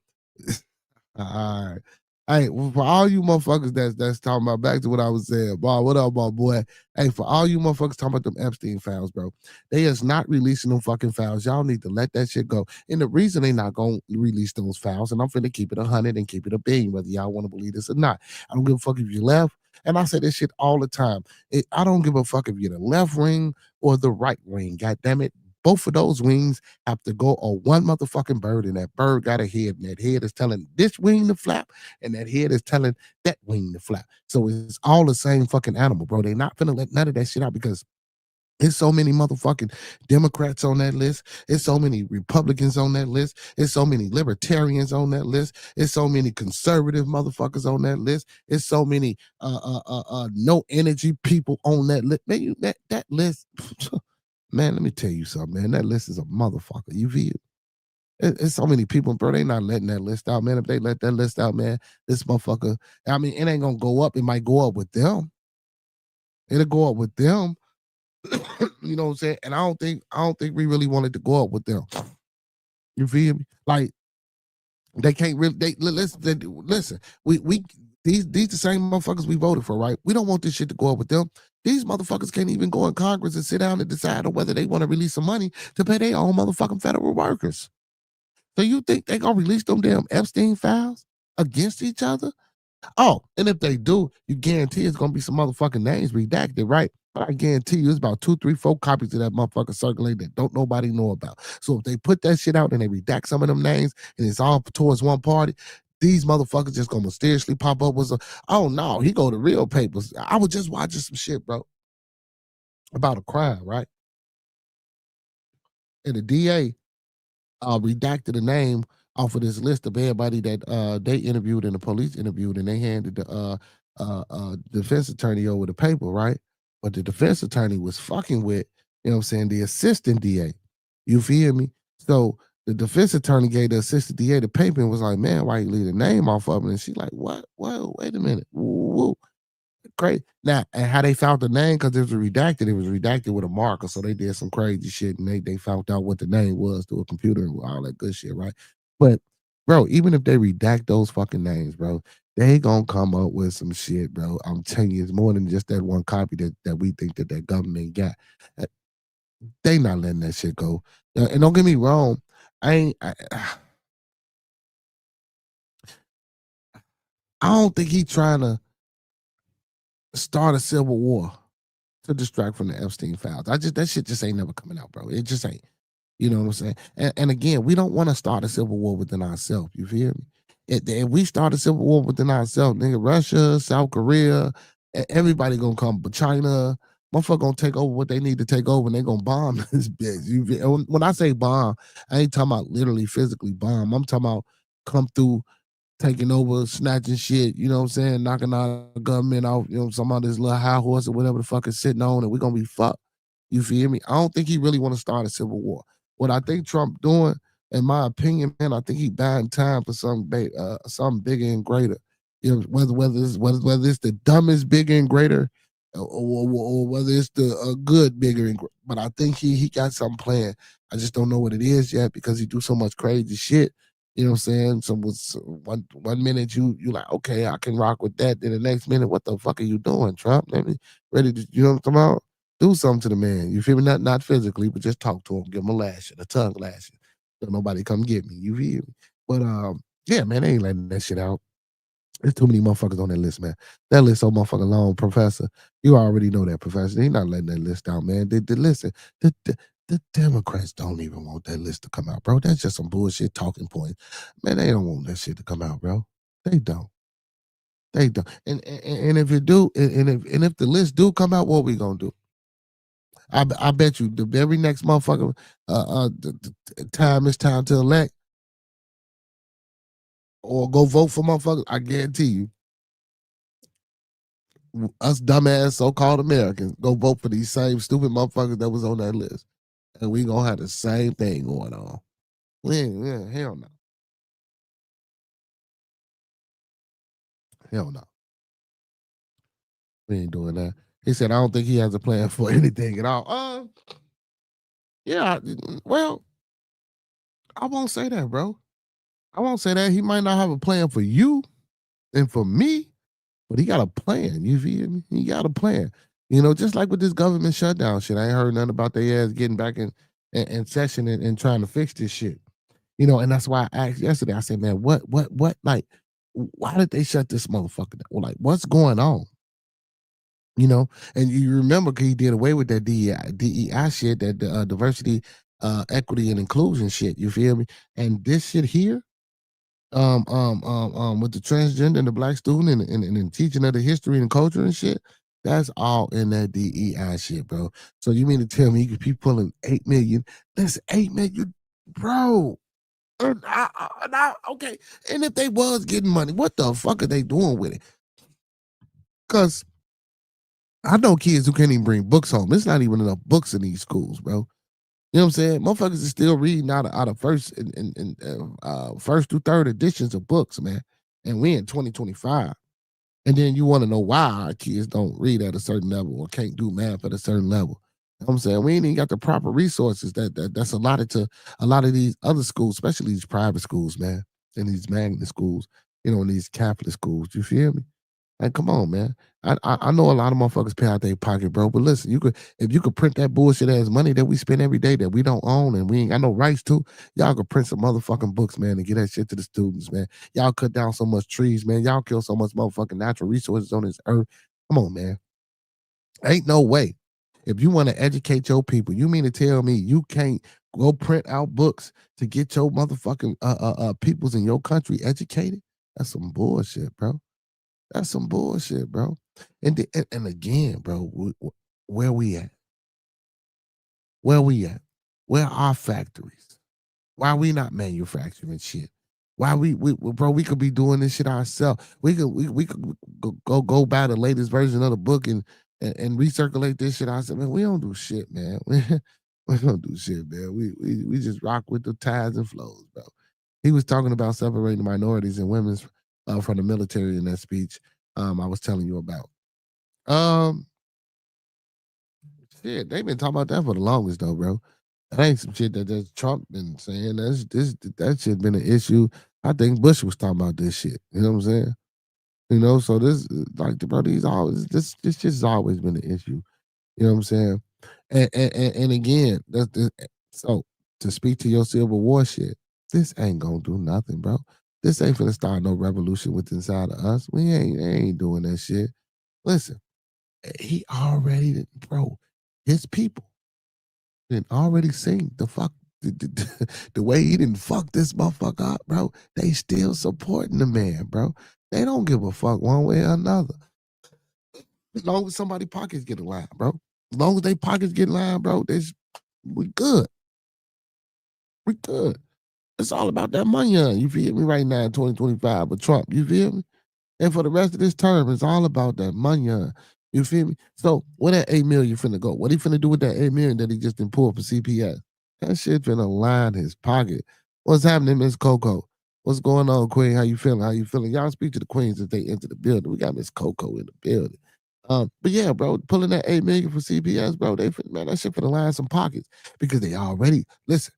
all right. Hey, for all you motherfuckers that's talking about, back to what I was saying, boy, what up, my boy? Hey, for all you motherfuckers talking about them Epstein files, bro, they is not releasing them fucking files. Y'all need to let that shit go. And the reason they not gonna release those files, and I'm finna keep it 100 and keep it a billion, whether y'all want to believe this or not. I don't give a fuck if you left. And I say this shit all the time. I don't give a fuck if you're the left wing or the right wing. God damn it. Both of those wings have to go on one motherfucking bird, and that bird got a head, and that head is telling this wing to flap, and that head is telling that wing to flap. So it's all the same fucking animal, bro. They not finna let none of that shit out because there's so many motherfucking Democrats on that list. There's so many Republicans on that list. There's so many libertarians on that list. There's so many conservative motherfuckers on that list. There's so many no energy people on that list. Man, that list, man, let me tell you something, man. That list is a motherfucker. You feel? It's so many people, bro. They not letting that list out, man. If they let that list out, man, this motherfucker, I mean, it ain't gonna go up. It might go up with them. It'll go up with them. You know what I'm saying? And I don't think we really wanted to go up with them. You feel me? Like they can't really listen. We these the same motherfuckers we voted for, right? We don't want this shit to go up with them. These motherfuckers can't even go in Congress and sit down and decide on whether they want to release some money to pay their own motherfucking federal workers. So you think they gonna release them damn Epstein files against each other? Oh, and if they do, you guarantee it's gonna be some motherfucking names redacted, right? But I guarantee you, it's about 2, 3, 4 copies of that motherfucker circulating that don't nobody know about. So if they put that shit out and they redact some of them names, and it's all towards one party, these motherfuckers just gonna mysteriously pop up with oh no, he go to real papers. I was just watching some shit, bro, about a crime, right? And the DA redacted a name off of this list of everybody that they interviewed and the police interviewed, and they handed the defense attorney over the paper, right? But the defense attorney was fucking with, you know what I'm saying, the assistant DA. You feel me? So the defense attorney gave the assistant DA the paper and was like, man, why you leave the name off of it? And she like, what? Whoa, wait a minute. Woo. Great. Now, and how they found the name, because it was redacted with a marker. So they did some crazy shit and they found out what the name was through a computer and all that good shit, right? But bro, even if they redact those fucking names, bro, they gonna come up with some shit, bro. I'm telling you, it's more than just that one copy that we think that government got. Uh, They not letting that shit go. And don't get me wrong, I ain't. I don't think he trying to start a civil war to distract from the Epstein files. That shit just ain't never coming out, bro. It just ain't. You know what I'm saying? And again, we don't want to start a civil war within ourselves. You feel me? If we start a civil war within ourselves, nigga, Russia, South Korea, everybody gonna come, but China, motherfucker gonna take over what they need to take over, and they gonna bomb this bitch. When I say bomb, I ain't talking about literally physically bomb. I'm talking about come through, taking over, snatching shit, you know what I'm saying, knocking our government off, some of this little high horse or whatever the fuck is sitting on, and we're gonna be fucked. You feel me? I don't think he really want to start a civil war. What I think Trump doing, in my opinion, man, I think he buying time for something bigger and greater. Whether it's the dumbest bigger and greater, or whether it's the good bigger and but I think he got something planned. I just don't know what it is yet because he do so much crazy shit. You know what I'm saying? So one minute you like, okay, I can rock with that. Then the next minute, what the fuck are you doing, Trump? Ready to, you know what I'm talking about? Do something to the man. You feel me? Not physically, but just talk to him, give him a lashing, a tongue lashing. Don't nobody come get me. You feel me? But yeah, man, they ain't letting that shit out. There's too many motherfuckers on that list, man. That list so motherfucking long, Professor. You already know that, Professor. They not letting that list out, man. Listen, the Democrats don't even want that list to come out, bro. That's just some bullshit talking points. Man, they don't want that shit to come out, bro. They don't. They don't. And if it do, and if the list do come out, what we gonna do? I bet you the very next motherfucker time it's time to elect or go vote for motherfuckers, I guarantee you, us dumbass so-called Americans go vote for these same stupid motherfuckers that was on that list. And we gonna have the same thing going on. Hell no. Hell no. We ain't doing that. He said, I don't think he has a plan for anything at all. Yeah, well, I won't say that, bro. I won't say that. He might not have a plan for you and for me, but he got a plan. You feel me? He got a plan. Just like with this government shutdown shit. I ain't heard nothing about their ass getting back in session and trying to fix this shit. And that's why I asked yesterday. I said, man, what, like, why did they shut this motherfucker down? Well, like, what's going on? And you remember he did away with that DEI shit, that diversity, equity, and inclusion shit. You feel me? And this shit here, with the transgender and the black student and teaching of the history and culture and shit, that's all in that DEI shit, bro. So you mean to tell me you could be pulling 8 million? That's 8 million, bro. Okay. And if they was getting money, what the fuck are they doing with it? Because I know kids who can't even bring books home. There's not even enough books in these schools, bro. You know what I'm saying? Motherfuckers is still reading out of first and first through third editions of books, man. And we in 2025. And then you want to know why our kids don't read at a certain level or can't do math at a certain level. You know what I'm saying? We ain't even got the proper resources that's allotted to a lot of these other schools, especially these private schools, man, and these magnet schools, and these Catholic schools. You feel me? Like, come on, man. I know a lot of motherfuckers pay out their pocket, bro. But listen, if you could print that bullshit ass money that we spend every day that we don't own and we ain't got no rights to, y'all could print some motherfucking books, man, and get that shit to the students, man. Y'all cut down so much trees, man. Y'all kill so much motherfucking natural resources on this earth. Come on, man. Ain't no way. If you want to educate your people, you mean to tell me you can't go print out books to get your motherfucking peoples in your country educated? That's some bullshit, bro. That's some bullshit, bro. And again, bro, where we at? Where we at? Where are factories? Why we not manufacturing shit? Why bro? We could be doing this shit ourselves. We could go buy the latest version of the book and recirculate this shit ourselves. Man, we don't do shit, man. We don't do shit, man. We just rock with the tides and flows, bro. He was talking about separating minorities and women's from the military in that speech I was telling you about. Um, Shit, they've been talking about that for the longest though, bro. That ain't some shit that Trump been saying. That shit been an issue. I think Bush was talking about this shit. You know what I'm saying? So this like bro, this shit has always been an issue. You know what I'm saying? And again, so to speak to your Civil War shit, this ain't gonna do nothing, bro. This ain't finna start no revolution with inside of us. We ain't doing that shit. Listen, he already, bro, his people did already seen the fuck the way he didn't fuck this motherfucker up, bro, they still supporting the man, bro. They don't give a fuck one way or another. As long as somebody pockets get lined, bro. As long as they pockets get lined, bro, we good. We good. It's all about that money, you feel me, right now in 2025. But Trump, you feel me? And for the rest of this term, it's all about that money, you feel me? So where that 8 million finna go? What he finna do with that 8 million that he just done pulled for CPS? That shit finna line his pocket. What's happening, Miss Coco? What's going on, Queen? How you feeling? How you feeling? Y'all speak to the queens as they enter the building. We got Miss Coco in the building. But yeah, bro, pulling that 8 million for CPS, bro, man, that shit finna line some pockets because they already listen.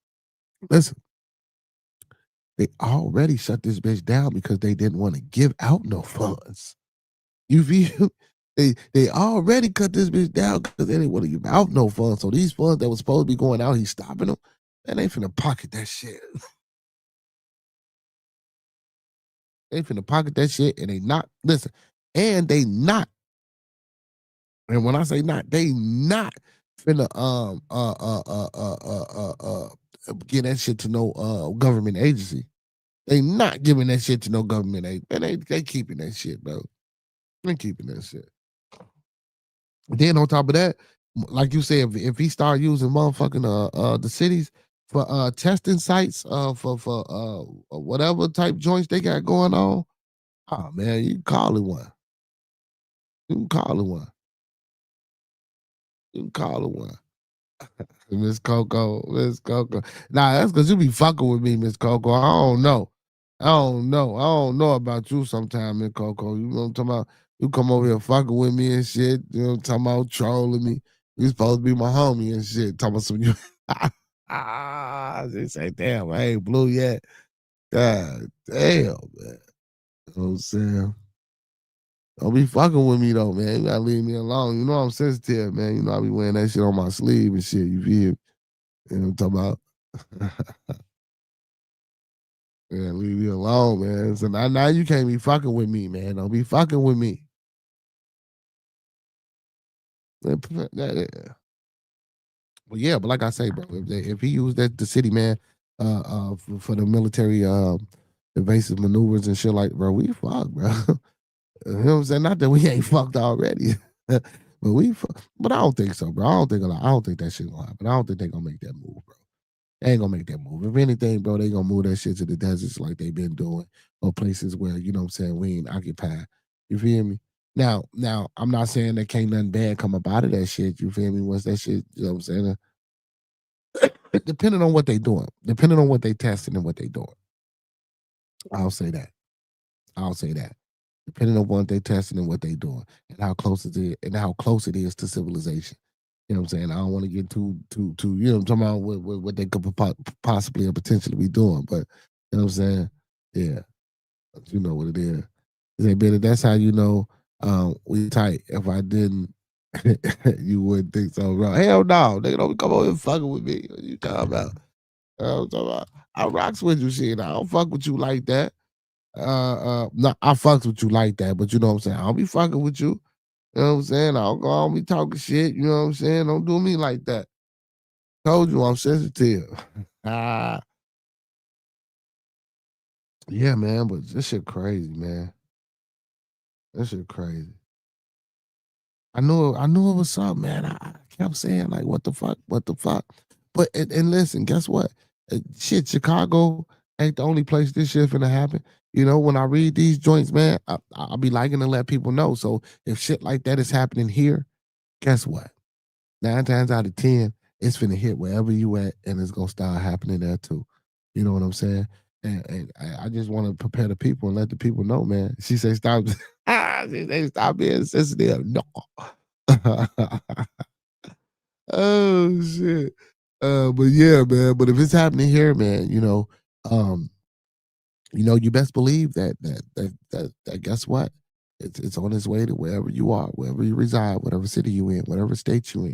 They already shut this bitch down because they didn't want to give out no funds. You feel? They already cut this bitch down because they didn't want to give out no funds. So these funds that was supposed to be going out, he's stopping them. And they finna pocket that shit. They finna pocket that shit, and they not listen. And they not. And when I say not, they not finna get that shit to no government agency. They not giving that shit to no government agency. And they keeping that shit, bro. They keeping that shit. Then on top of that, like you said, if he start using motherfucking the cities for testing sites for whatever type joints they got going on, oh man, you can call it one. You can call it one. You can call it one. Miss Coco, Miss Coco. Nah, that's because you be fucking with me, Miss Coco. I don't know. I don't know. I don't know about you sometime, Miss Coco. You know what I'm talking about? You come over here fucking with me and shit. You know what I'm talking about? Trolling me. You supposed to be my homie and shit. Talking about some you. They say, damn, I ain't blue yet. God damn, man. You know what I'm saying? Don't be fucking with me though, man. You gotta leave me alone. You know I'm sensitive, man. You know I be wearing that shit on my sleeve and shit. You feel? You know what I'm talking about? Yeah, leave me alone, man. So now you can't be fucking with me, man. Don't be fucking with me. Yeah. Well, yeah, but like I say, bro, if he used the city man for the military evasive maneuvers and shit like, bro, we fucked, bro. You know what I'm saying? Not that we ain't fucked already, but but I don't think so, bro. I don't think that shit gonna happen. I don't think they gonna make that move, bro. They ain't gonna make that move. If anything, bro, they gonna move that shit to the deserts like they been doing, or places where, you know what I'm saying, we ain't occupied. You feel me? Now, I'm not saying that can't nothing bad come up out of that shit. You feel me? Once that shit, you know what I'm saying? Depending on what they doing, depending on what they testing and what they doing. I'll say that. I'll say that. Depending on what they testing and what they doing, and how close it is to civilization. You know what I'm saying? I don't want to get too, you know what I'm talking about, what they could possibly or potentially be doing. But you know what I'm saying? Yeah. You know what it is. Say, Benny, that's how you know we tight. If I didn't, you wouldn't think so, bro. Hell no. Nigga don't come over here fucking with me. What you talking about? I'm talking about, I rocks with you, shit. I don't fuck with you like that. No, I fucks with you like that, but you know what I'm saying? I don't be fucking with you. You know what I'm saying? I don't go on me talking shit. You know what I'm saying? Don't do me like that. Told you I'm sensitive. Ah, yeah, man, but this shit crazy, man. This shit crazy. I knew it was something, man. I kept saying like, what the fuck, what the fuck. But and listen, guess what? Shit, Chicago ain't the only place this shit finna happen. You know, when I read these joints, man, I'll be liking to let people know. So if shit like that is happening here, guess what? 9 times out of 10, it's finna hit wherever you at, and it's gonna start happening there too. You know what I'm saying? And I just want to prepare the people and let the people know, man. She say stop. She say stop being sensitive. No. Oh shit. But yeah, man. But if it's happening here, man, um, you best believe that guess what? It's on its way to wherever you are, wherever you reside, whatever city you in, whatever state you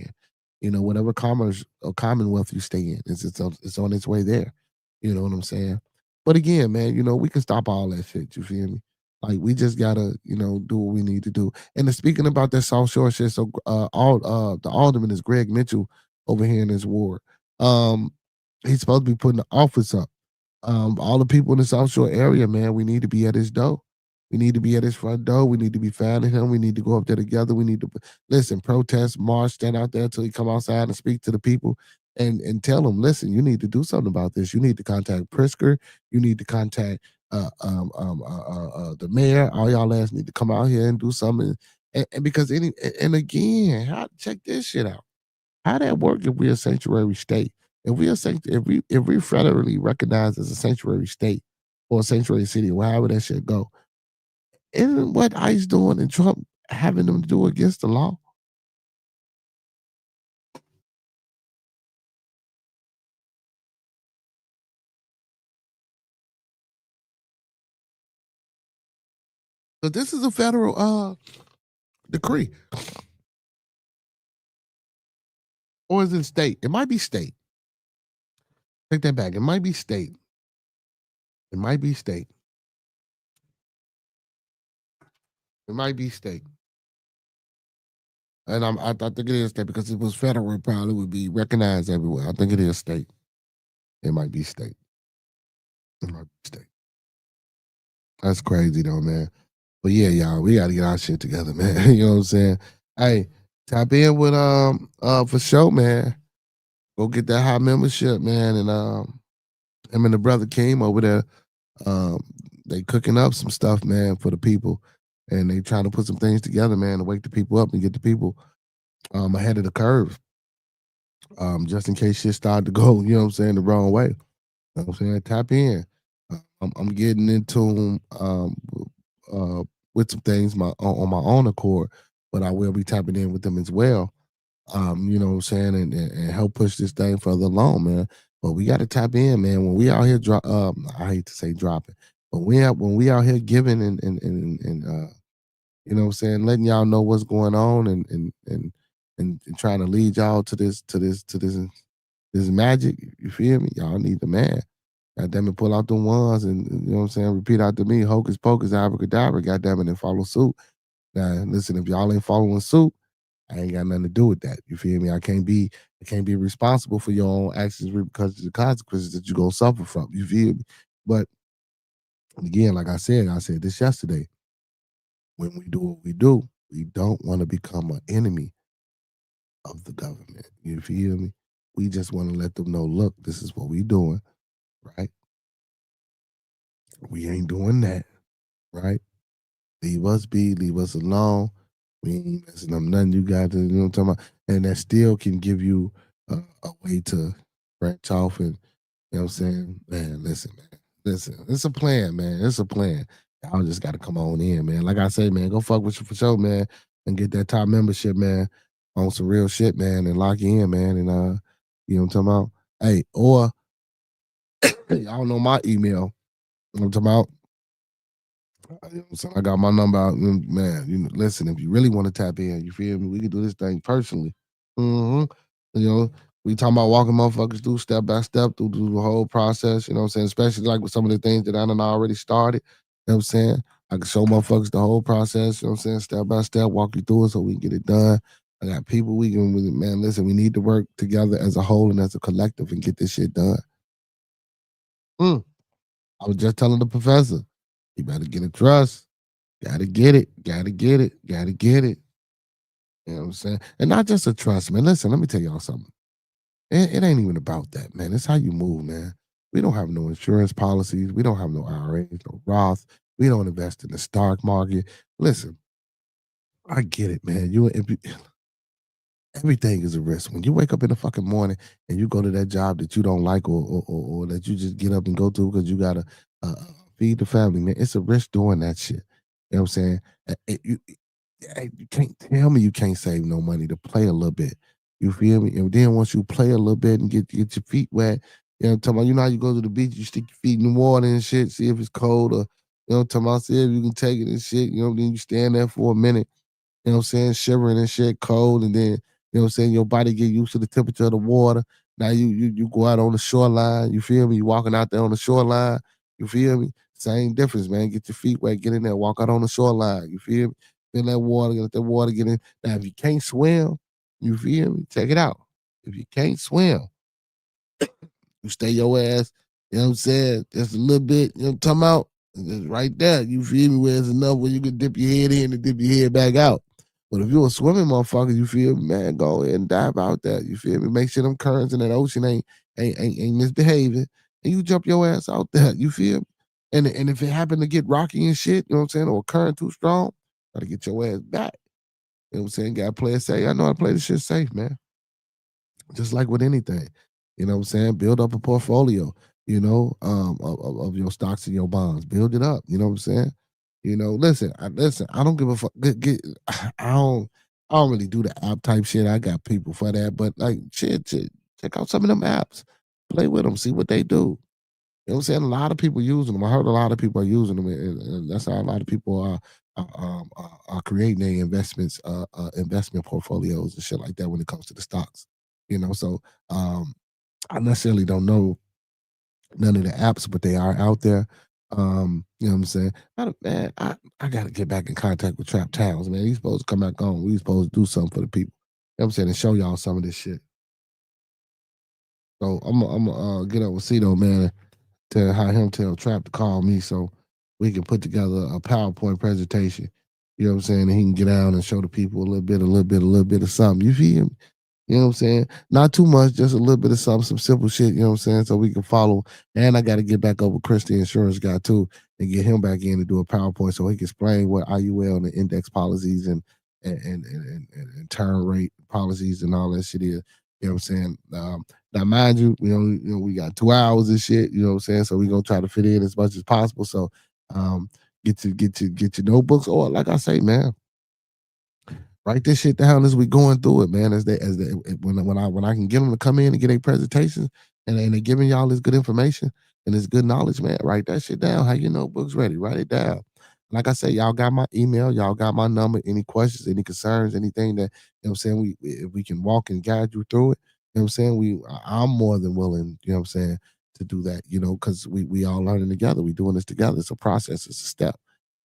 in, whatever commerce or commonwealth you stay in. It's on its way there. You know what I'm saying? But again, man, we can stop all that shit. You feel me? Like we just gotta, do what we need to do. And then speaking about that South Shore shit, so all the alderman is Greg Mitchell over here in this ward. Um, He's supposed to be putting the office up. All the people in the South Shore area, man, we need to be at his door. We need to be at his front door. We need to be finding him. We need to go up there together. We need to listen, protest, march, stand out there until he come outside and speak to the people and tell them, listen, you need to do something about this. You need to contact Prisker. You need to contact the mayor. All y'all ass need to come out here and do something. And because and again, check this shit out. How that work if we're a sanctuary state? If we are if we federally recognized as a sanctuary state or a sanctuary city, or however that shit go, isn't what ICE doing and Trump having them do against the law? But this is a federal decree. Or is it state? It might be state. Take that back. It might be state. It might be state. It might be state. And I think it is state because if it was federal, it probably would be recognized everywhere. I think it is state. It might be state. It might be state. That's crazy though, man. But yeah, y'all, we gotta get our shit together, man. You know what I'm saying? Hey, tap in with for sure, man. Go get that high membership, man. And him and the brother came over there. Um, they cooking up some stuff, man, for the people. And they trying to put some things together, man, to wake the people up and get the people ahead of the curve. Just in case shit started to go, you know what I'm saying, the wrong way. You know what I'm saying? Tap in. I'm getting into with some things on my own accord, but I will be tapping in with them as well. You know what I'm saying, and help push this thing further along, man. But we got to tap in, man. When we out here I hate to say dropping, but when we out here giving and you know what I'm saying, letting y'all know what's going on and trying to lead y'all to this magic. You feel me? Y'all need the man. God damn it, pull out the ones and you know what I'm saying, repeat out to me, hocus pocus, abracadabra, god damn it, and follow suit. Now, listen, if y'all ain't following suit, I ain't got nothing to do with that. You feel me? I can't be responsible for your own actions because of the consequences that you're gonna suffer from. You feel me? But again, like I said this yesterday. When we do what we do, we don't want to become an enemy of the government. You feel me? We just want to let them know, look, this is what we doing, right? We ain't doing that, right? Leave us be, leave us alone. We ain't messing up nothing you got to, you know what I'm talking about? And that still can give you a way to branch off and, you know what I'm saying? Man, listen, man. Listen, it's a plan, man. It's a plan. Y'all just got to come on in, man. Like I say, man, go fuck with you for sure, man, and get that top membership, man, on some real shit, man, and lock you in, man. And, you know what I'm talking about? Hey, or y'all know my email. You know what I'm talking about? So I got my number out, man. You know, listen, if you really want to tap in, you feel me? We can do this thing personally. hmm You know, we talking about walking motherfuckers through step by step through the whole process. You know what I'm saying? Especially like with some of the things that I done already started. You know what I'm saying? I can show motherfuckers the whole process. You know what I'm saying? Step by step, walk you through it so we can get it done. I got people we can, man. Listen, we need to work together as a whole and as a collective and get this shit done. Mm. I was just telling the professor, you better get a trust. Gotta get it. Gotta get it. Gotta get it. You know what I'm saying? And not just a trust, man. Listen, let me tell y'all something. It ain't even about that, man. It's how you move, man. We don't have no insurance policies. We don't have no IRAs, no Roth. We don't invest in the stock market. Listen, I get it, man. Everything is a risk. When you wake up in the fucking morning and you go to that job that you don't like or that you just get up and go to because you gotta uh, feed the family, man, it's a risk doing that shit. You know what I'm saying? You can't tell me you can't save no money to play a little bit. You feel me? And then once you play a little bit and get your feet wet, you know what I'm talking about? You know how you go to the beach, you stick your feet in the water and shit, see if it's cold or you know what I'm talking about, see if you can take it and shit. You know, then you stand there for a minute, you know what I'm saying, shivering and shit, cold, and then, you know what I'm saying, your body get used to the temperature of the water. Now you go out on the shoreline, you feel me? You walking out there on the shoreline, you feel me? Same difference, man. Get your feet wet, get in there, walk out on the shoreline, you feel me? In that water, let that water get in. Now, if you can't swim, you feel me? Check it out. If you can't swim, You stay your ass, you know what I'm saying, just a little bit, you know what I'm talking about? And just right there, you feel me, where it's enough where you can dip your head in and dip your head back out. But if you're a swimming motherfucker, you feel me, man, go ahead and dive out there. You feel me? Make sure them currents in that ocean ain't misbehaving. And you jump your ass out there. You feel me? And if it happen to get rocky and shit, you know what I'm saying, or current too strong, gotta get your ass back. You know what I'm saying? Gotta play it safe. I know how to play this shit safe, man. Just like with anything. You know what I'm saying? Build up a portfolio, of your stocks and your bonds. Build it up. You know what I'm saying? Listen, I don't give a fuck. I don't I don't really do the app type shit. I got people for that, but like shit, check out some of them apps. Play with them, see what they do. You know what I'm saying? A lot of people using them. I heard a lot of people are using them, and that's how a lot of people are creating their investment portfolios and shit like that when it comes to the stocks. So I necessarily don't know none of the apps, but they are out there. You know what I'm saying? I gotta get back in contact with Trap Towns, man. He's supposed to come back on. We supposed to do something for the people. You know what I'm saying? And show y'all some of this shit. So I'm get up with Cito, man, to have him tell Trap to call me so we can put together a PowerPoint presentation. You know what I'm saying? And he can get out and show the people a little bit of something. You feel me? You know what I'm saying? Not too much, just a little bit of something, some simple shit, you know what I'm saying? So we can follow. And I got to get back up with Chris, the insurance guy, too, and get him back in to do a PowerPoint so he can explain what IUL and the index policies and turn rate policies and all that shit is. You know what I'm saying? Now, mind you, we got 2 hours and shit, you know what I'm saying? So we're going to try to fit in as much as possible. So get your notebooks, or like I say, man, write this shit down as we going through it, man. When I can get them to come in and get a presentation, and they giving y'all this good information and this good knowledge, man. Write that shit down. Have your notebooks ready. Write it down. Like I say, y'all got my email, y'all got my number. Any questions, any concerns, anything that what I'm saying, if we can walk and guide you through it. You know what I'm saying? I'm more than willing. You know what I'm saying, to do that. Because we all learning together. We doing this together. It's a process. It's a step.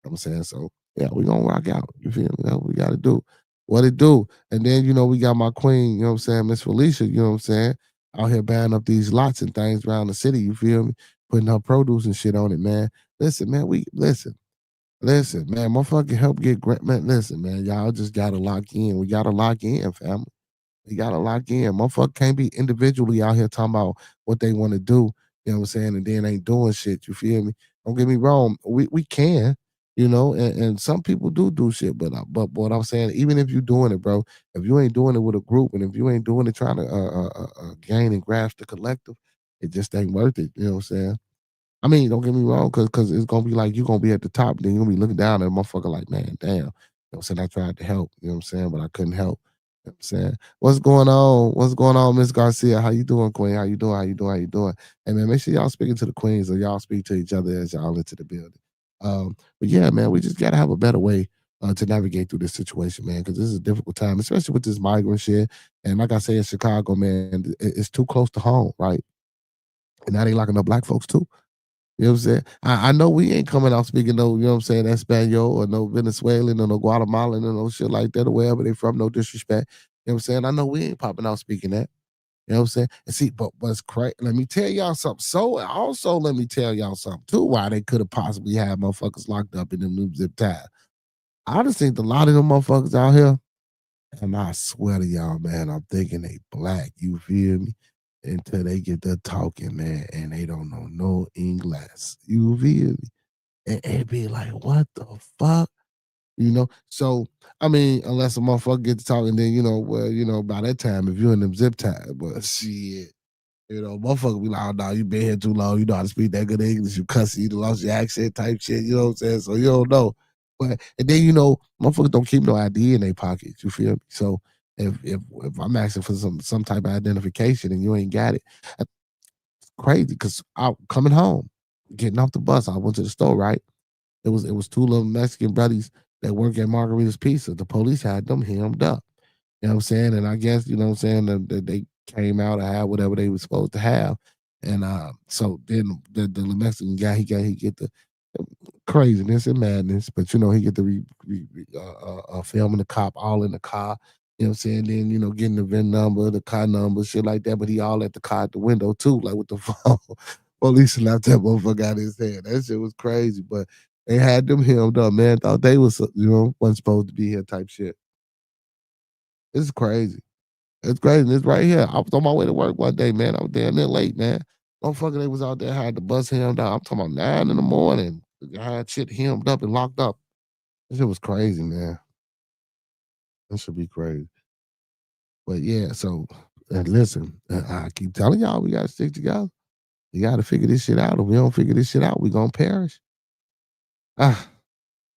You know what I'm saying, so yeah, we gonna rock out. You feel me? That's what we got to do. What it do? And then, we got my queen, you know what I'm saying, Miss Felicia, you know what I'm saying, out here buying up these lots and things around the city, you feel me? Putting her produce and shit on it, man. Listen, man, listen, man, motherfucking help get grant, man. Listen, man, y'all just gotta lock in. We gotta lock in, family. You gotta lock in. Motherfucker can't be individually out here talking about what they want to do, you know what I'm saying, and then ain't doing shit. You feel me? Don't get me wrong. We can, and some people do shit, but what I'm saying, even if you doing it, bro, if you ain't doing it with a group, and if you ain't doing it trying to gain and grasp the collective, it just ain't worth it. You know what I'm saying? I mean, don't get me wrong, because it's gonna be like you gonna be at the top, then you're gonna be looking down at a motherfucker like, man, damn. You know what I'm saying? I tried to help, you know what I'm saying, but I couldn't help. You know what I'm saying? What's going on? What's going on, Miss Garcia? How you doing, Queen? How you doing? How you doing? How you doing? Hey man, make sure y'all speaking to the queens, or y'all speak to each other as y'all into the building. But yeah, man, we just gotta have a better way to navigate through this situation, man, because this is a difficult time, especially with this migrant shit. And like I say, in Chicago, man, it's too close to home, right? And now they locking up black folks too. You know what I'm saying? I know we ain't coming out speaking no, you know what I'm saying, Espanol or no Venezuelan or no Guatemalan or no shit like that or wherever they from, no disrespect. You know what I'm saying? I know we ain't popping out speaking that. You know what I'm saying? And see, but what's crazy, let me tell y'all something. So also let me tell y'all something too, why they could have possibly had motherfuckers locked up in them new zip ties. I just think a lot of them motherfuckers out here, and I swear to y'all, man, I'm thinking they black. You feel me? Until they get to talking, man, and they don't know no English. You feel me? And it be like, what the fuck? So I mean, unless a motherfucker get to talking, then well, by that time, if you're in them zip ties, but shit, motherfucker be like, oh no, you been here too long, you know how to speak that good English, you cuss, you lost your accent type shit, you know what I'm saying? So you don't know. But and then motherfuckers don't keep no ID in their pockets. You feel me? So if I'm asking for some type of identification and you ain't got it, that's crazy. Because I coming home, getting off the bus, I went to the store, right? It was two little Mexican buddies that work at Margarita's Pizza. The police had them hemmed up. You know what I'm saying? And I guess, you know what I'm saying, that they came out and had whatever they were supposed to have. And so then the Mexican guy, he get the craziness and madness, but he get the filming the cop all in the car. You know what I'm saying? Then, getting the VIN number, the car number, shit like that. But he all at the car at the window too, like with the phone. Police slapped that motherfucker out of his head. That shit was crazy. But they had them hemmed up, man. Thought they was, wasn't supposed to be here type shit. It's crazy. It's crazy. It's right here. I was on my way to work one day, man. I was damn near late, man. Motherfucker, they was out there, had the bus hemmed up. I'm talking about 9 in the morning. They had shit hemmed up and locked up. That shit was crazy, man. That should be crazy. But yeah, so listen, I keep telling y'all we gotta stick together. We gotta figure this shit out. If we don't figure this shit out, we gonna perish. Ah,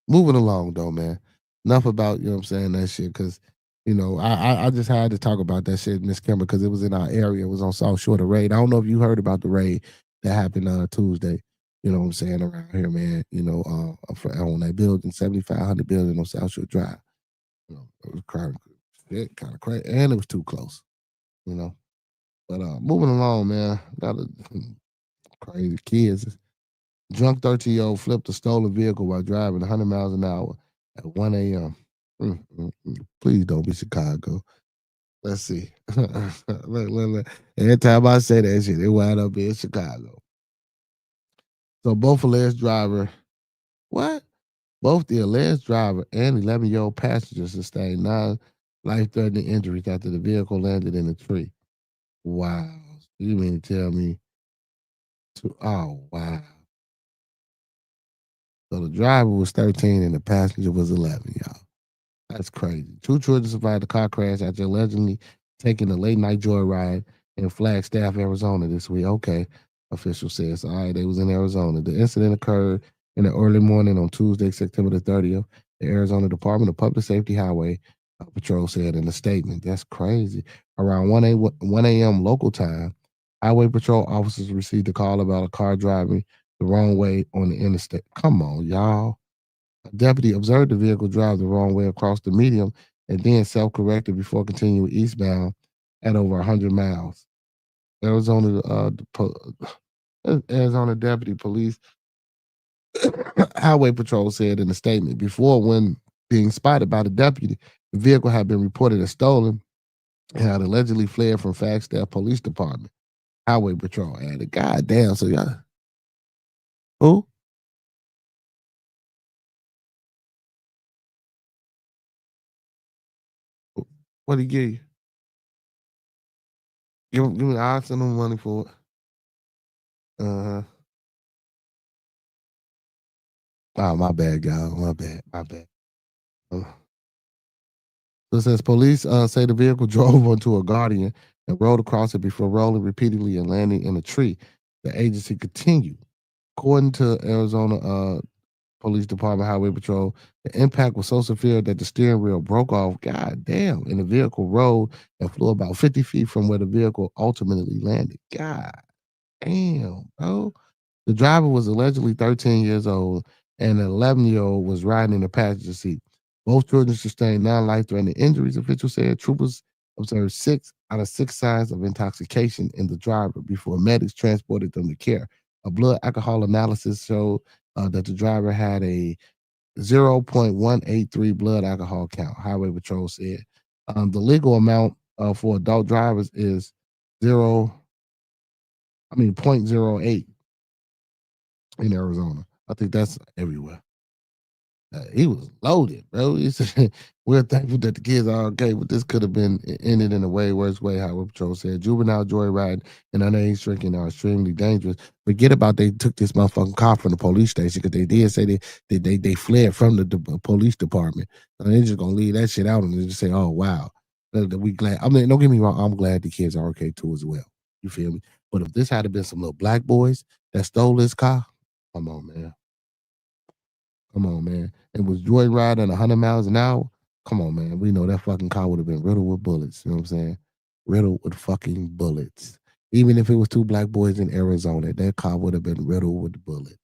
moving along though, man. Enough about, you know what I'm saying, that shit, because I just had to talk about that shit, Miss Kimber, because it was in our area. It was on South Shore, the raid. I don't know if you heard about the raid that happened Tuesday. You know what I'm saying, around here, man. On that building, 7500 building on South Shore Drive. It was kind of crazy, and it was too close. You know. But moving along, man. Got a crazy kids. Drunk 13-year-old flipped a stolen vehicle while driving 100 miles an hour at 1 a.m. Please don't be Chicago. Let's see. Look. Every time I say that shit, it wind up being Chicago. So both alleged driver, what? Both the alleged driver and 11-year-old passenger sustained 9 life-threatening injuries after the vehicle landed in a tree. Wow. You mean to tell me? Oh, wow. So the driver was 13 and the passenger was 11, y'all. That's crazy. 2 children survived the car crash after allegedly taking a late night joyride in Flagstaff, Arizona this week. Okay, official says. All right, they was in Arizona. The incident occurred in the early morning on Tuesday, September the 30th. The Arizona Department of Public Safety Highway Patrol said in a statement. That's crazy. Around 1 a.m. local time, Highway Patrol officers received a call about a car driving the wrong way on the interstate. Come on, y'all. A deputy observed the vehicle drive the wrong way across the median and then self-corrected before continuing eastbound at over 100 miles. Arizona, Arizona Deputy Police Highway Patrol said in a statement, before when being spotted by the deputy, the vehicle had been reported as stolen and had allegedly fled from Flagstaff Police Department. Highway Patrol added, God damn, so y'all, who? What did he give you? Give me, I'll send him money for it. Uh-huh. Oh, my bad, y'all. My bad. My bad. Uh, So it says police say the vehicle drove onto a guardian and rode across it before rolling repeatedly and landing in a tree. The agency continued. According to Arizona Police Department Highway Patrol, the impact was so severe that the steering wheel broke off, god damn, and the vehicle rolled and flew about 50 feet from where the vehicle ultimately landed. God damn, bro. The driver was allegedly 13 years old, and an 11-year-old was riding in the passenger seat. Both children sustained non-life-threatening injuries, officials said. Troopers observed 6 out of 6 signs of intoxication in the driver before medics transported them to care. A blood alcohol analysis showed that the driver had a 0.183 blood alcohol count, Highway Patrol said. The legal amount for adult drivers is 0.08 in Arizona. I think that's everywhere. He was loaded, bro. He said, we're thankful that the kids are okay, but this could have been ended in a way worse way, Highway Patrol said. Juvenile joyride and underage drinking are extremely dangerous. Forget about they took this motherfucking car from the police station because they did say they fled from the police department. So they're just gonna leave that shit out and they just say, oh wow. We glad. I mean, don't get me wrong, I'm glad the kids are okay too as well. You feel me? But if this had been some little black boys that stole this car, come on, man. Come on, man. It was joyriding 100 miles an hour. Come on, man. We know that fucking car would have been riddled with bullets. You know what I'm saying? Riddled with fucking bullets. Even if it was 2 black boys in Arizona, that car would have been riddled with bullets.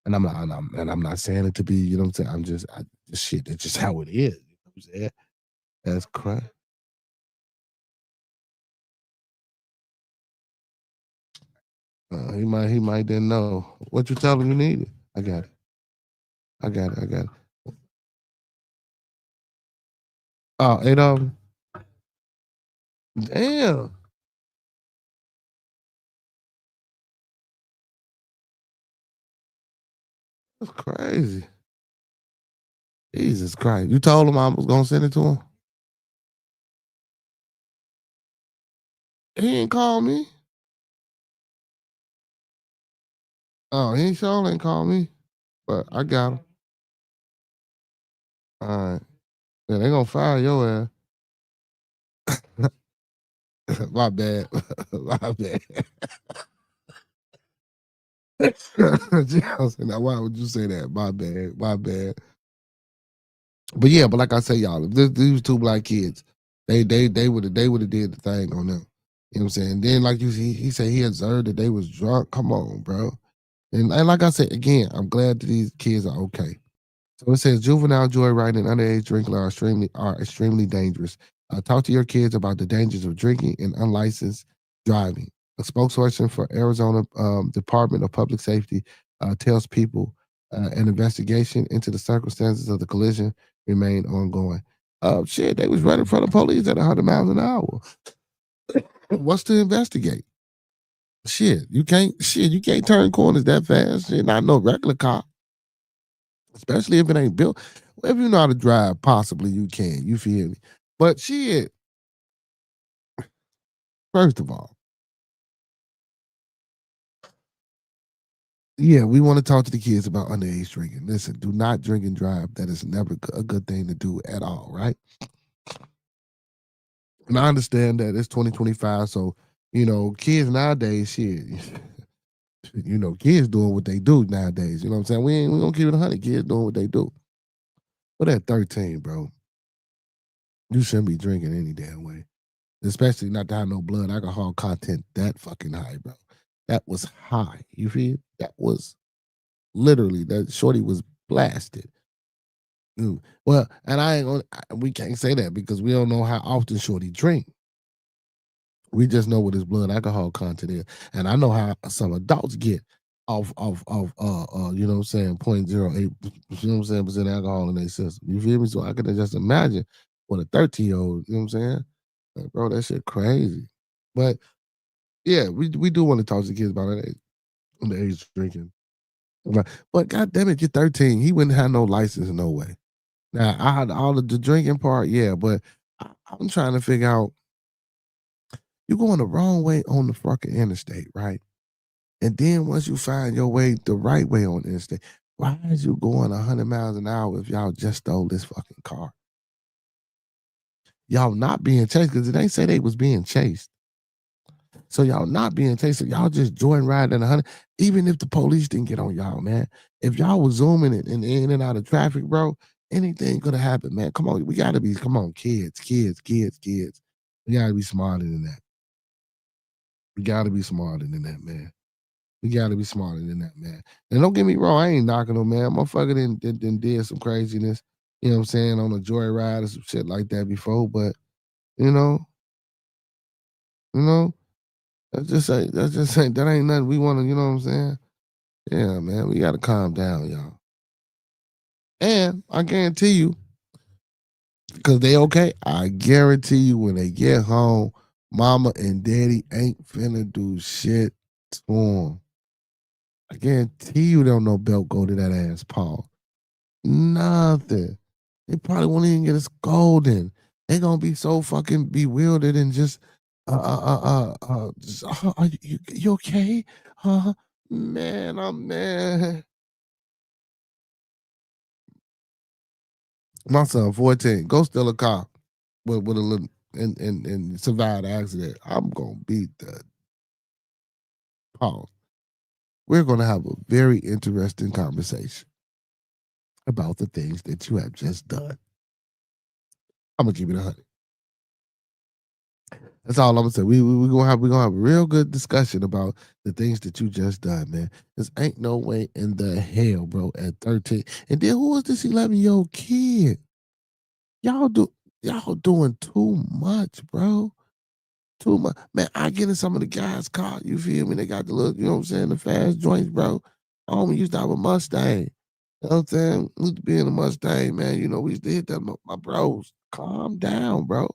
And I'm not saying it to be, you know what I'm saying? Shit, that's just how it is. You know what I'm saying? That's crap. He might didn't know. What you tell him you needed? I got it. I got it. Oh, 8 of them? Damn. That's crazy. Jesus Christ. You told him I was gonna send it to him? He ain't call me. Oh, he sure ain't call me. But I got him. All right. Yeah, they gonna fire your ass. My bad. My bad. Now, why would you say that? My bad. My bad. But yeah, but like I say, y'all, if these two black kids, they would have did the thing on them. You know what I'm saying? Then like he said he observed that they was drunk. Come on, bro. And like I said again, I'm glad that these kids are okay. So it says juvenile joyriding and underage drinking are extremely dangerous. Talk to your kids about the dangers of drinking and unlicensed driving. A spokesperson for Arizona Department of Public Safety tells people an investigation into the circumstances of the collision remain ongoing. Shit, they was running from the police at 100 miles an hour. What's to investigate? You can't turn corners that fast. Shit, not no regular car, especially if it ain't built. Well, if you know how to drive, possibly you can. You feel me? But shit, first of all, yeah, we want to talk to the kids about underage drinking. Listen, do not drink and drive. That is never a good thing to do at all, right? And I understand that it's 2025, so kids nowadays, shit, kids doing what they do nowadays. You know what I'm saying? We gonna keep it 100. Kids doing what they do. But at 13, bro, you shouldn't be drinking any damn way. Especially not to have no blood alcohol content that fucking high, bro. That was high. You feel? That was literally that shorty was blasted. Well, and I ain't gonna. We can't say that because we don't know how often shorty drink. We just know what his blood alcohol content is, and I know how some adults get you know what I'm saying, 0.08, you know what I'm saying, percent alcohol in their system. You feel me? So I can just imagine what a 13-year-old, you know what I'm saying? Like, bro, that shit crazy. But yeah, we do want to talk to the kids about it on the age of drinking. But god damn it, you're 13. He wouldn't have no license no way. Now I had all of the drinking part, yeah, but I'm trying to figure out you're going the wrong way on the fucking interstate, right? And then once you find your way the right way on the interstate, why is you going 100 miles an hour if y'all just stole this fucking car? Y'all not being chased because it ain't say they was being chased. So y'all not being chased. So y'all just join riding at 100. Even if the police didn't get on y'all, man. If y'all was zooming and in and out of traffic, bro, anything could have happened, man. Come on, we gotta be. Come on, kids. We gotta be smarter than that. We gotta be smarter than that, man. We gotta be smarter than that, man. And don't get me wrong, I ain't knocking them, man. Motherfucker did some craziness, you know what I'm saying, on a joyride or some shit like that before. But, you know, you know, that ain't nothing we wanna, you know what I'm saying? Yeah, man, we gotta calm down, y'all. And I guarantee you, because they okay, I guarantee you when they get home, mama and daddy ain't finna do shit to them. I guarantee you don't know belt go to that ass paw. Nothing. They probably won't even get a scolding. They gonna be so fucking bewildered and just are you okay? Man, I'm man. My son, 14, go steal a car with a little and survive the accident. I'm gonna beat the pause. We're gonna have a very interesting conversation about the things that you have just done. I'm gonna keep it 100. That's all I'm gonna say. We gonna have a real good discussion about the things that you just done, man. Cause ain't no way in the hell, bro, at 13. And then who is this 11-year-old kid? Y'all do y'all doing too much, bro. Too much. Man, I get in some of the guys' car, you feel me? They got the little, you know what I'm saying, the fast joints, bro. I homie used to have a Mustang. You know what I'm saying? We used to be in a Mustang, man. We used to hit them, my bros. Calm down, bro.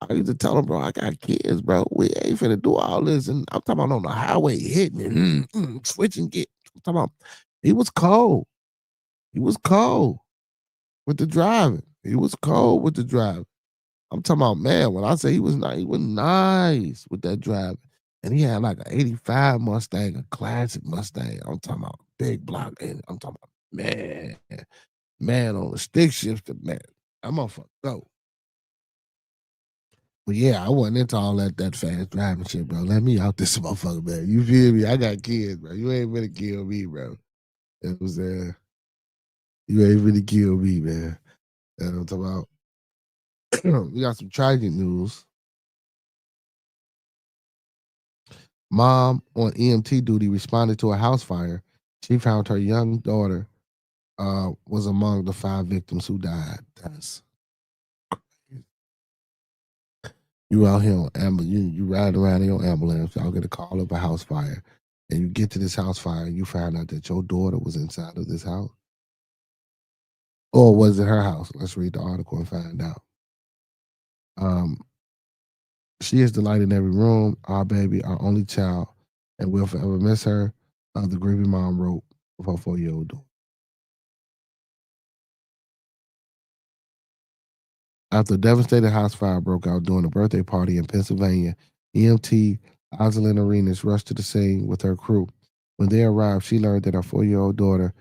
I used to tell him, bro, I got kids, bro. We ain't finna do all this. And I'm talking about on the highway hitting it, switching get. I'm talking about he was cold. He was cold with the driving. He was cold with the driving. I'm talking about, man, when I say he was nice with that driving. And he had like an 85 Mustang, a classic Mustang. I'm talking about big block. And I'm talking about, man on the stick shifter, man. That motherfucker go. But yeah, I wasn't into all that fast driving shit, bro. Let me out this motherfucker, man. You feel me? I got kids, bro. You ain't gonna kill me, bro. You know what I'm saying? You ain't really kill me, man. You know what I'm talking about? We got some tragic news. Mom on EMT duty responded to a house fire. She found her young daughter was among the 5 victims who died. That's you out here on ambulance, you ride around in your ambulance, y'all get a call of a house fire, and you get to this house fire and you find out that your daughter was inside of this house. Or was it her house? Let's read the article and find out. Um, she is the light in every room, our baby, our only child, and we'll forever miss her. The grieving mom wrote of her 4-year-old daughter. After a devastating house fire broke out during a birthday party in Pennsylvania, EMT Rosalind Arenas rushed to the scene with her crew. When they arrived, she learned that her 4-year-old daughter,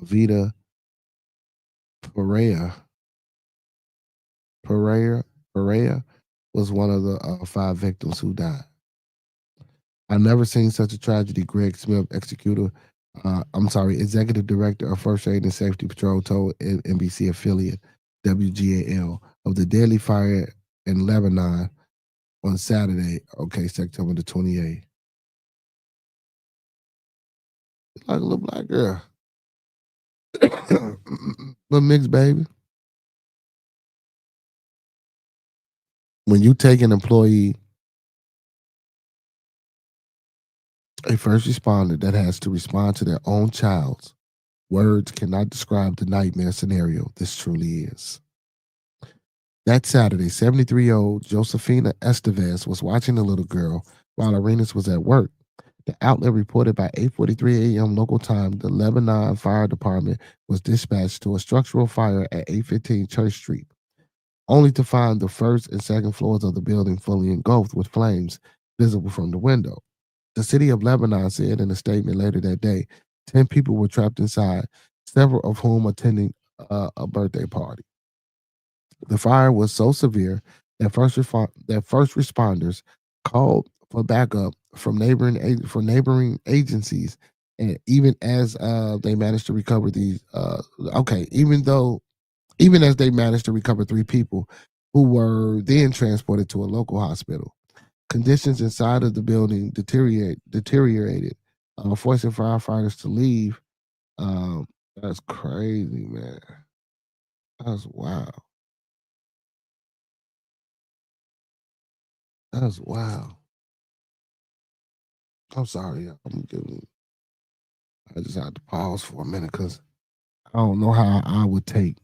Vida Perea, Perea was one of the 5 victims who died. I've never seen such a tragedy, Greg Smith, executive director of First Aid and Safety Patrol, told NBC affiliate WGAL of the deadly fire in Lebanon on Saturday, September the 28th. It's like a little black girl. Little mixed baby. When you take an employee, a first responder that has to respond to their own child's, words cannot describe the nightmare scenario this truly is. That Saturday, 73-year-old Josefina Estevez was watching the little girl while Arenas was at work. The outlet reported by 8:43 a.m. local time, the Lebanon Fire Department was dispatched to a structural fire at 815 Church Street, only to find the first and second floors of the building fully engulfed with flames visible from the window. The city of Lebanon said in a statement later that day, 10 people were trapped inside, several of whom attending a birthday party. The fire was so severe that first responders called for backup from neighboring agencies, and even as they managed to recover even as they managed to recover 3 people who were then transported to a local hospital. Conditions inside of the building deteriorated, forcing firefighters to leave. That's crazy, man. That's wild. That's wild. I'm sorry. I just had to pause for a minute because I don't know how I would take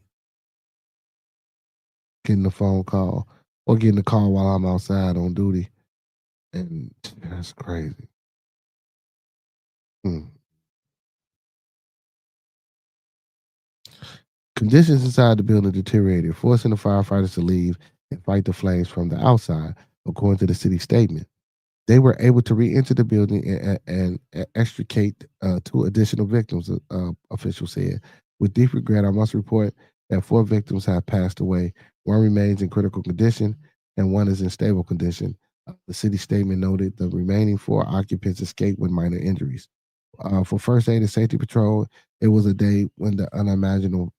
getting a phone call or getting a call while I'm outside on duty. And that's crazy. Hmm. Conditions inside the building deteriorated, forcing the firefighters to leave and fight the flames from the outside, according to the city statement. They were able to re-enter the building and extricate 2 additional victims, officials said. With deep regret, I must report that 4 victims have passed away. 1 remains in critical condition and 1 is in stable condition. The city statement noted the remaining 4 occupants escaped with minor injuries. For First Aid and Safety Patrol, it was a day when the unimaginable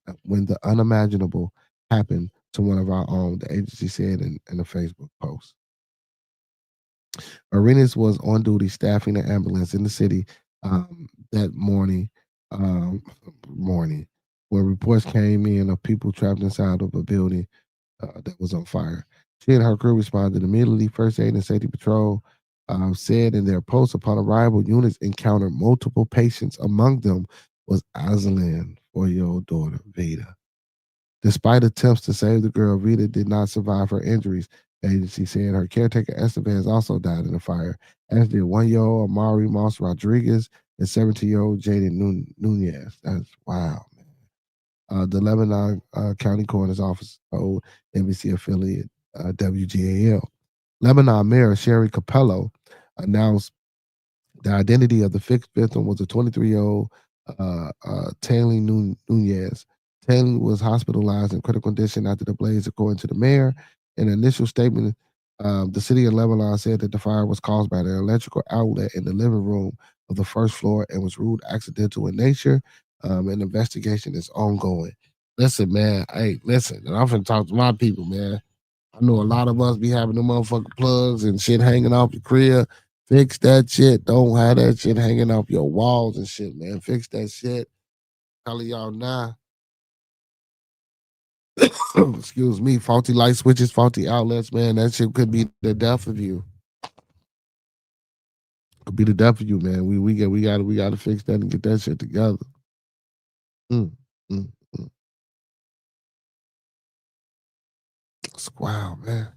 happened to one of our own, the agency said in a Facebook post. Arenas was on duty staffing an ambulance in the city that um, morning when reports came in of people trapped inside of a building that was on fire. She and her crew responded immediately. First Aid and Safety Patrol said in their post, upon arrival, units encountered multiple patients. Among them was Azalin, 4-year-old daughter, Vida. Despite attempts to save the girl, Vida did not survive her injuries. The agency said her caretaker Estevez also died in the fire, as did 1-year-old Amari Moss Rodriguez and 17-year-old Jaden Nunez. That's wow, man. The Lebanon County Coroner's Office told NBC affiliate WGAL. Lebanon Mayor Sherry Capello announced the identity of the fifth victim was a 23-year-old Taylor Nunez. Taylor was hospitalized in critical condition after the blaze, according to the mayor. In an initial statement, the city of Lebanon said that the fire was caused by the electrical outlet in the living room of the first floor and was ruled accidental in nature. An investigation is ongoing. Listen, man. Hey, listen. And I'm finna talk to my people, man. I know a lot of us be having the motherfucking plugs and shit hanging off your crib. Fix that shit. Don't have that shit hanging off your walls and shit, man. Fix that shit. Telling y'all now. Excuse me. Faulty light switches, faulty outlets, man. That shit could be the death of you. Could be the death of you, man. We gotta fix that and get that shit together. Mm, mm, mm. Wow, man.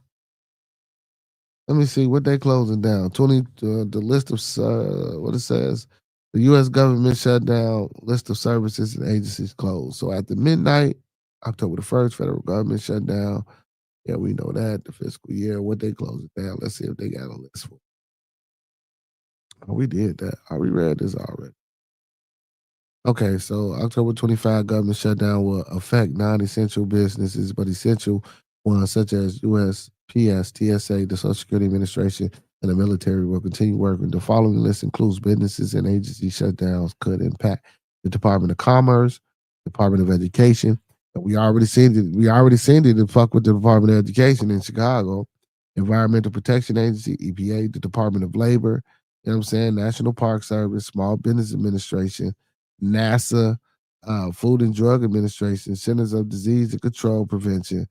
Let me see what they closing down. The list of what it says. The U.S. government shut down. List of services and agencies closed. So after midnight, October the 1st, federal government shut down. Yeah, we know that the fiscal year. What they closing down? Let's see if they got a list for. Oh, we did that. We read this already. Okay, so October 25 government shutdown will affect non-essential businesses, but essential ones such as USPS, TSA, the Social Security Administration, and the military will continue working. The following list includes businesses and agency shutdowns could impact the Department of Commerce, Department of Education. And we already seen it. We already seen it to fuck with the Department of Education in Chicago, Environmental Protection Agency, EPA, the Department of Labor. You know what I'm saying? National Park Service, Small Business Administration, NASA, Food and Drug Administration, Centers of Disease and Control Prevention,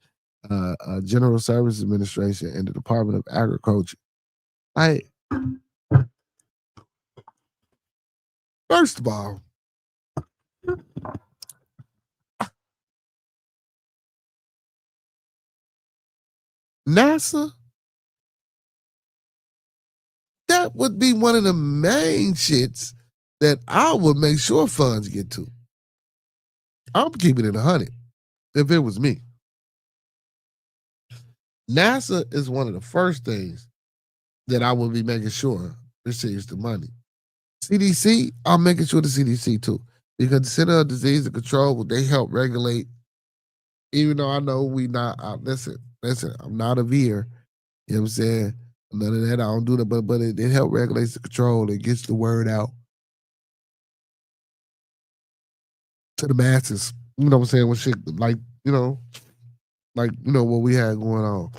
General Services Administration, and the Department of Agriculture. First of all, NASA, that would be one of the main shits that I would make sure funds get to. I'm keeping it 100 if it was me. NASA is one of the first things that I would be making sure receives the money. CDC, I'm making sure the CDC too. Because the Center of Disease and Control, they help regulate, even though I know we not, listen, I'm not a veer. You know what I'm saying? None of that, I don't do that, but it helps regulate the control. It gets the word out to the masses. You know what I'm saying? When shit, like, what we had going on.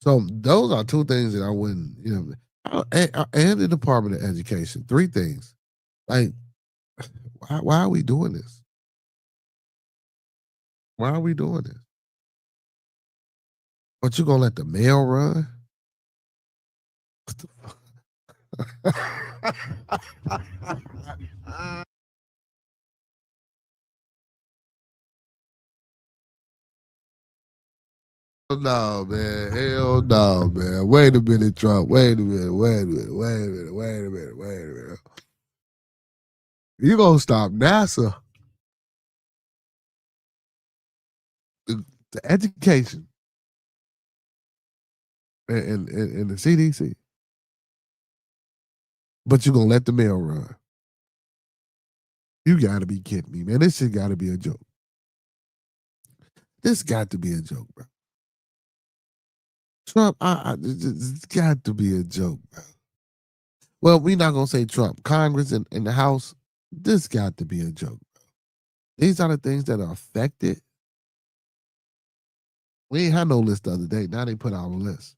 So those are two things that I wouldn't, and the Department of Education. 3 things. Like, why are we doing this? Why are we doing this? But you gonna let the mail run? No, man. Hell no, man. Wait a minute, Trump. Wait a minute. You gonna stop NASA? The education and the CDC. But you gonna let the mail run. You gotta be kidding me, man. This shit gotta be a joke. This got to be a joke, bro. Trump, it's got to be a joke, bro. Well, we're not gonna say Trump. Congress and the House, this got to be a joke, bro. These are the things that are affected. We ain't had no list the other day. Now they put out a list.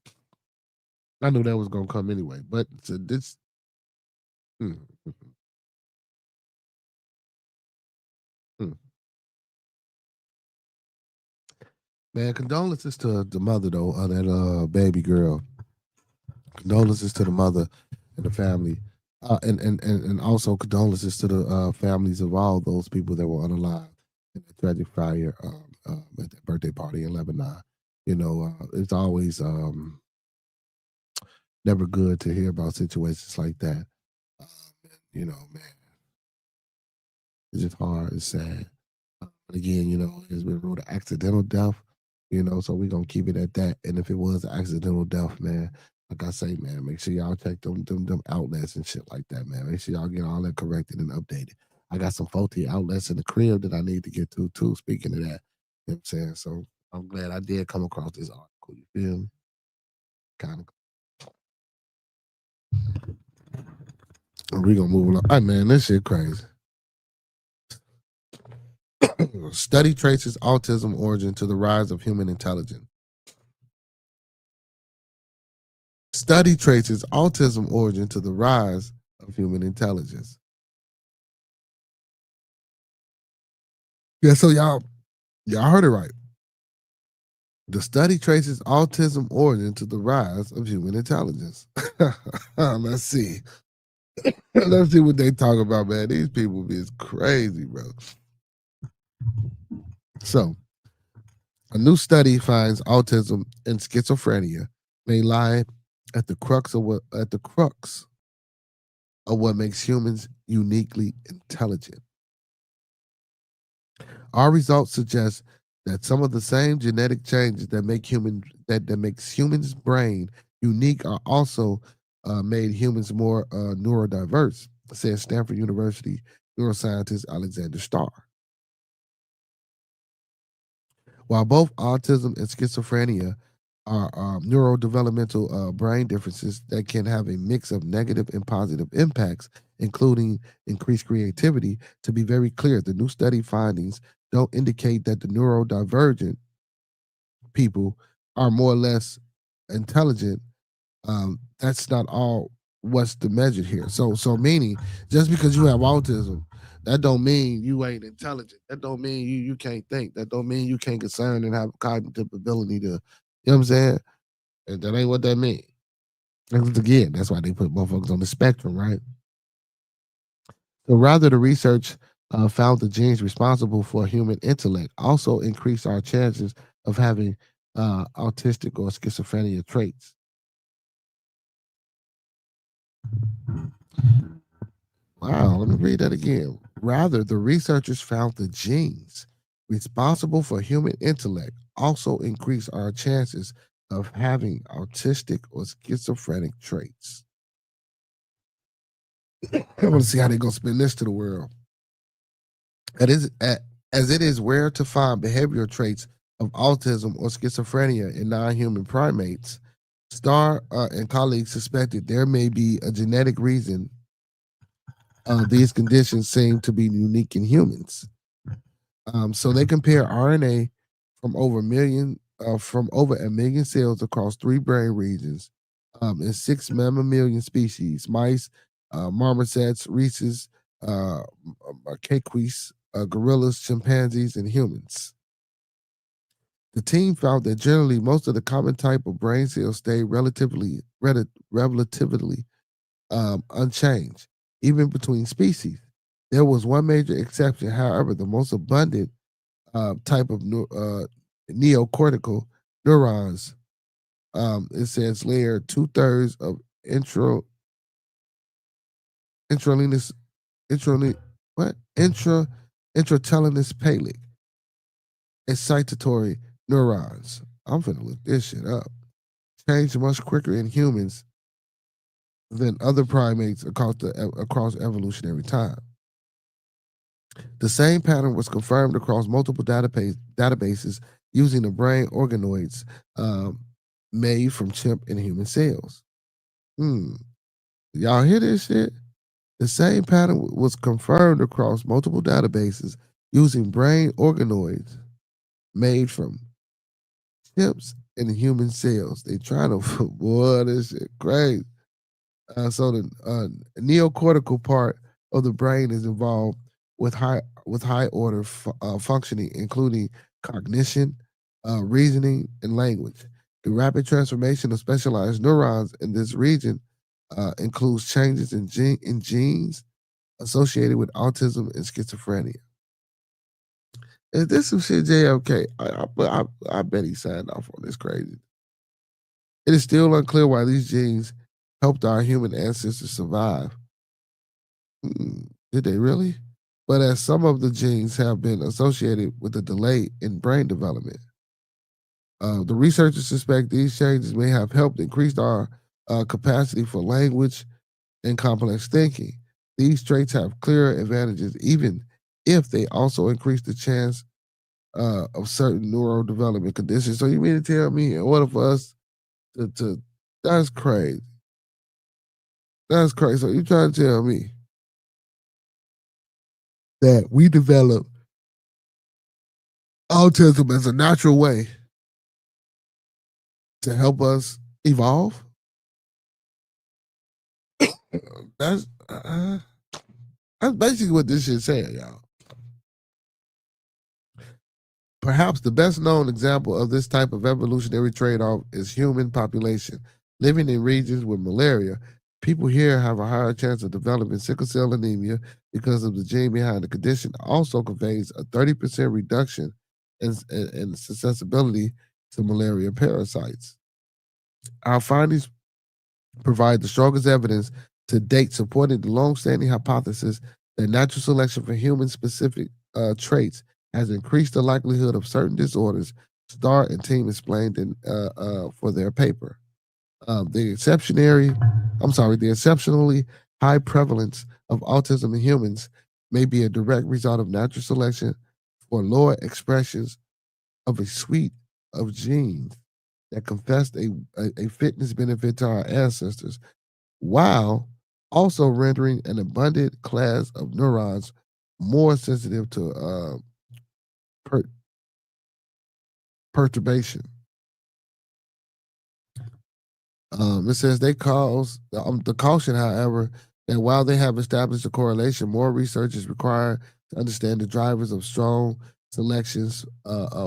I knew that was gonna come anyway, but so this. Hmm, hmm. Man, condolences to the mother though of that baby girl. Condolences to the mother and the family, and also condolences to the families of all those people that were unalive in the tragic fire at that birthday party in Lebanon. It's always never good to hear about situations like that. Man, it's just hard. It's sad. But again, it's been ruled an accidental death. So we're gonna keep it at that. And if it was an accidental death, man, like I say, man, make sure y'all check them outlets and shit like that, man. Make sure y'all get all that corrected and updated. I got some faulty outlets in the crib that I need to get to too. Speaking of that, you know what I'm saying? So I'm glad I did come across this article. You feel me? Kind of. We gonna move along. All right, man, this shit crazy. Study traces autism origin to the rise of human intelligence. Study traces autism origin to the rise of human intelligence. Yeah, so y'all heard it right. The study traces autism origin to the rise of human intelligence. Let's see. Let's see what they talk about, man. These people is crazy, bro. So, a new study finds autism and schizophrenia may lie at the crux of what makes humans uniquely intelligent. Our results suggest that some of the same genetic changes that makes humans' brain unique are also made humans more neurodiverse, says Stanford University neuroscientist Alexander Starr. While both autism and schizophrenia are neurodevelopmental brain differences that can have a mix of negative and positive impacts, including increased creativity. To be very clear, the new study findings don't indicate that the neurodivergent people are more or less intelligent. That's not all what's the measure here. So meaning just because you have autism, that don't mean you ain't intelligent. That don't mean you can't think. That don't mean you can't discern and have cognitive ability to, you know what I'm saying? And that ain't what that means. Again, that's why they put motherfuckers on the spectrum, right? So rather, the research found the genes responsible for human intellect also increase our chances of having autistic or schizophrenia traits. Wow, let me read that again. Rather, the researchers found the genes responsible for human intellect also increase our chances of having autistic or schizophrenic traits. I want to see how they're going to spin this to the world. As it is rare to find behavioral traits of autism or schizophrenia in non-human primates, Starr and colleagues suspected there may be a genetic reason these conditions seem to be unique in humans. So they compare RNA from over a million cells across 3 brain regions in 6 mammalian species: mice, marmosets, rhesus, macaques, gorillas, chimpanzees, and humans. The team found that generally most of the common type of brain cells stay relatively unchanged, even between species. There was one major exception, however, the most abundant type of neocortical neurons. It says layer 2/3 of intralinus intrali, what intratellinous palic excitatory neurons. I'm finna look this shit up. Change much quicker in humans than other primates across evolutionary time. The same pattern was confirmed across multiple databases using the brain organoids made from chimp and human cells. Y'all hear this shit? The same pattern was confirmed across multiple databases using brain organoids made from chimps and human cells. They trying to, boy, this shit crazy. So the neocortical part of the brain is involved with high order functioning, including cognition, reasoning, and language. The rapid transformation of specialized neurons in this region includes changes in genes associated with autism and schizophrenia. Is this some shit JFK? I bet he signed off on this crazy. It is still unclear why these genes helped our human ancestors survive. Did they really? But as some of the genes have been associated with a delay in brain development. The researchers suspect these changes may have helped increase our capacity for language and complex thinking. These traits have clear advantages, even if they also increase the chance of certain neurodevelopment conditions. So you mean to tell me in order for us to that's crazy. That's crazy. So you trying to tell me that we develop autism as a natural way to help us evolve? That's that's basically what this shit saying, y'all. Perhaps the best known example of this type of evolutionary trade off is human population. Living in regions with malaria, people here have a higher chance of developing sickle cell anemia because of the gene behind the condition. Also conveys a 30% reduction in susceptibility to malaria parasites. Our findings provide the strongest evidence to date supporting the long-standing hypothesis that natural selection for human-specific traits has increased the likelihood of certain disorders. Starr and team explained for their paper. The exceptionally high prevalence of autism in humans may be a direct result of natural selection for lower expressions of a suite of genes that confessed a fitness benefit to our ancestors, while also rendering an abundant class of neurons more sensitive to per- perturbation. It says they cause the caution, however, that while they have established a correlation, more research is required to understand the drivers of strong selections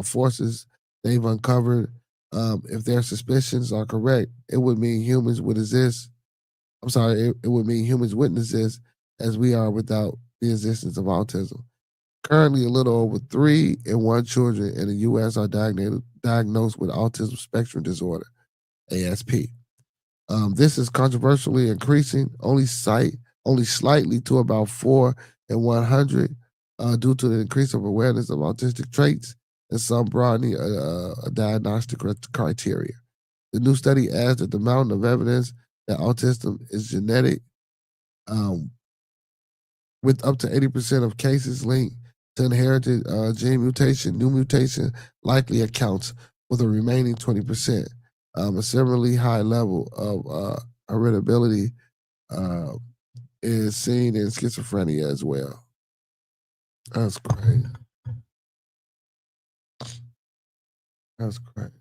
forces they've uncovered. If their suspicions are correct, it would mean humans would exist. I'm sorry, it would mean humans wouldn't exist as we are without the existence of autism. Currently, a little over 3 in 1 children in the U.S. are diagnosed with autism spectrum disorder, ASP. This is controversially increasing only slightly to about 4 in 100 due to the increase of awareness of autistic traits and some broadening diagnostic criteria. The new study adds that the mountain of evidence that autism is genetic, um, with up to 80% of cases linked to inherited gene mutation. New mutation likely accounts for the remaining 20%. A similarly high level of heritability uh, is seen in schizophrenia as well. That's crazy. That's crazy.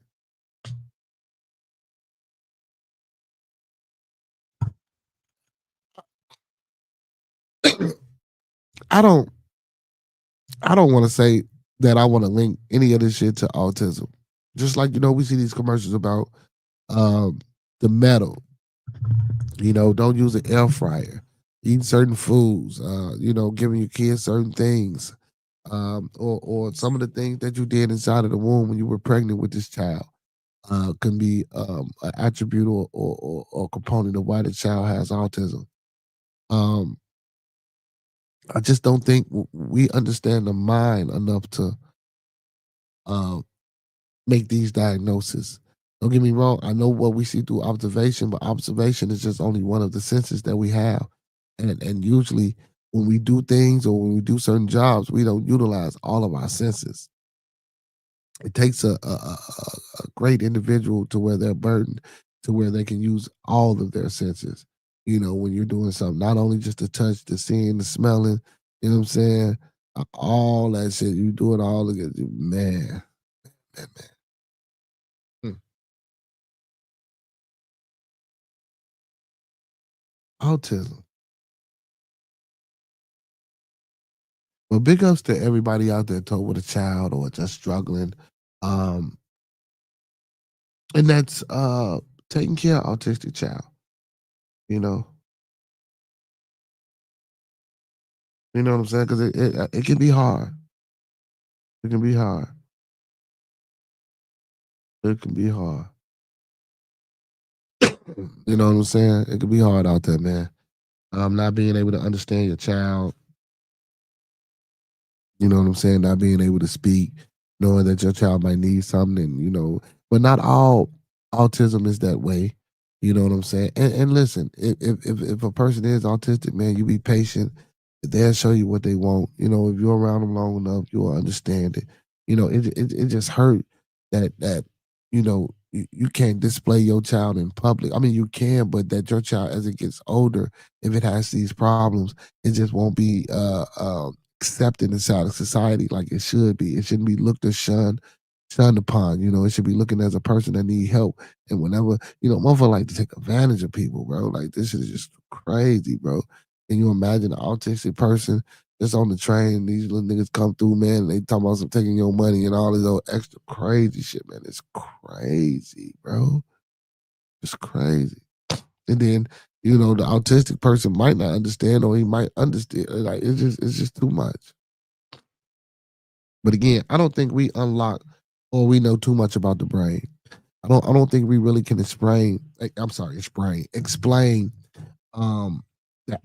I don't. I don't want to say that I want to link any of this shit to autism. Just like we see these commercials about um, the metal. Don't use an air fryer. Eating certain foods. Giving your kids certain things. Or some of the things that you did inside of the womb when you were pregnant with this child can be an attribute or component of why the child has autism. Um, I just don't think we understand the mind enough to um, make these diagnoses. Don't get me wrong. I know what we see through observation, but observation is just only one of the senses that we have. And usually when we do things or when we do certain jobs, we don't utilize all of our senses. It takes a great individual to where they're burdened to where they can use all of their senses. When you're doing something, not only just the touch, the seeing, the smelling, you know what I'm saying? All that shit. You do it all again. Man. Hmm. Autism. Well, big ups to everybody out there with a child or just struggling. Um, and that's taking care of autistic child, you know. You know what I'm saying? Because it can be hard. It can be hard. It can be hard. You know what I'm saying? It can be hard out there, man. Not being able to understand your child, you know what I'm saying? Not being able to speak, knowing that your child might need something, and but not all autism is that way. You know what I'm saying? And listen, if a person is autistic, man, you be patient. They'll show you what they want. If you're around them long enough, you'll understand it. It just hurt that you can't display your child in public. I mean, you can, but that your child, as it gets older, if it has these problems, it just won't be accepted inside of society like it should be. It shouldn't be looked or shunned upon. It should be looking as a person that need help. And whenever, motherfucker like to take advantage of people, bro. Like this shit is just crazy, bro. Can you imagine an autistic person that's on the train? These little niggas come through, man, and they talking about some taking your money and all this old extra crazy shit, man. It's crazy, bro. It's crazy. And then, the autistic person might not understand, or he might understand. Like it's just too much. But again, I don't think we unlock or we know too much about the brain. I don't think we really can explain the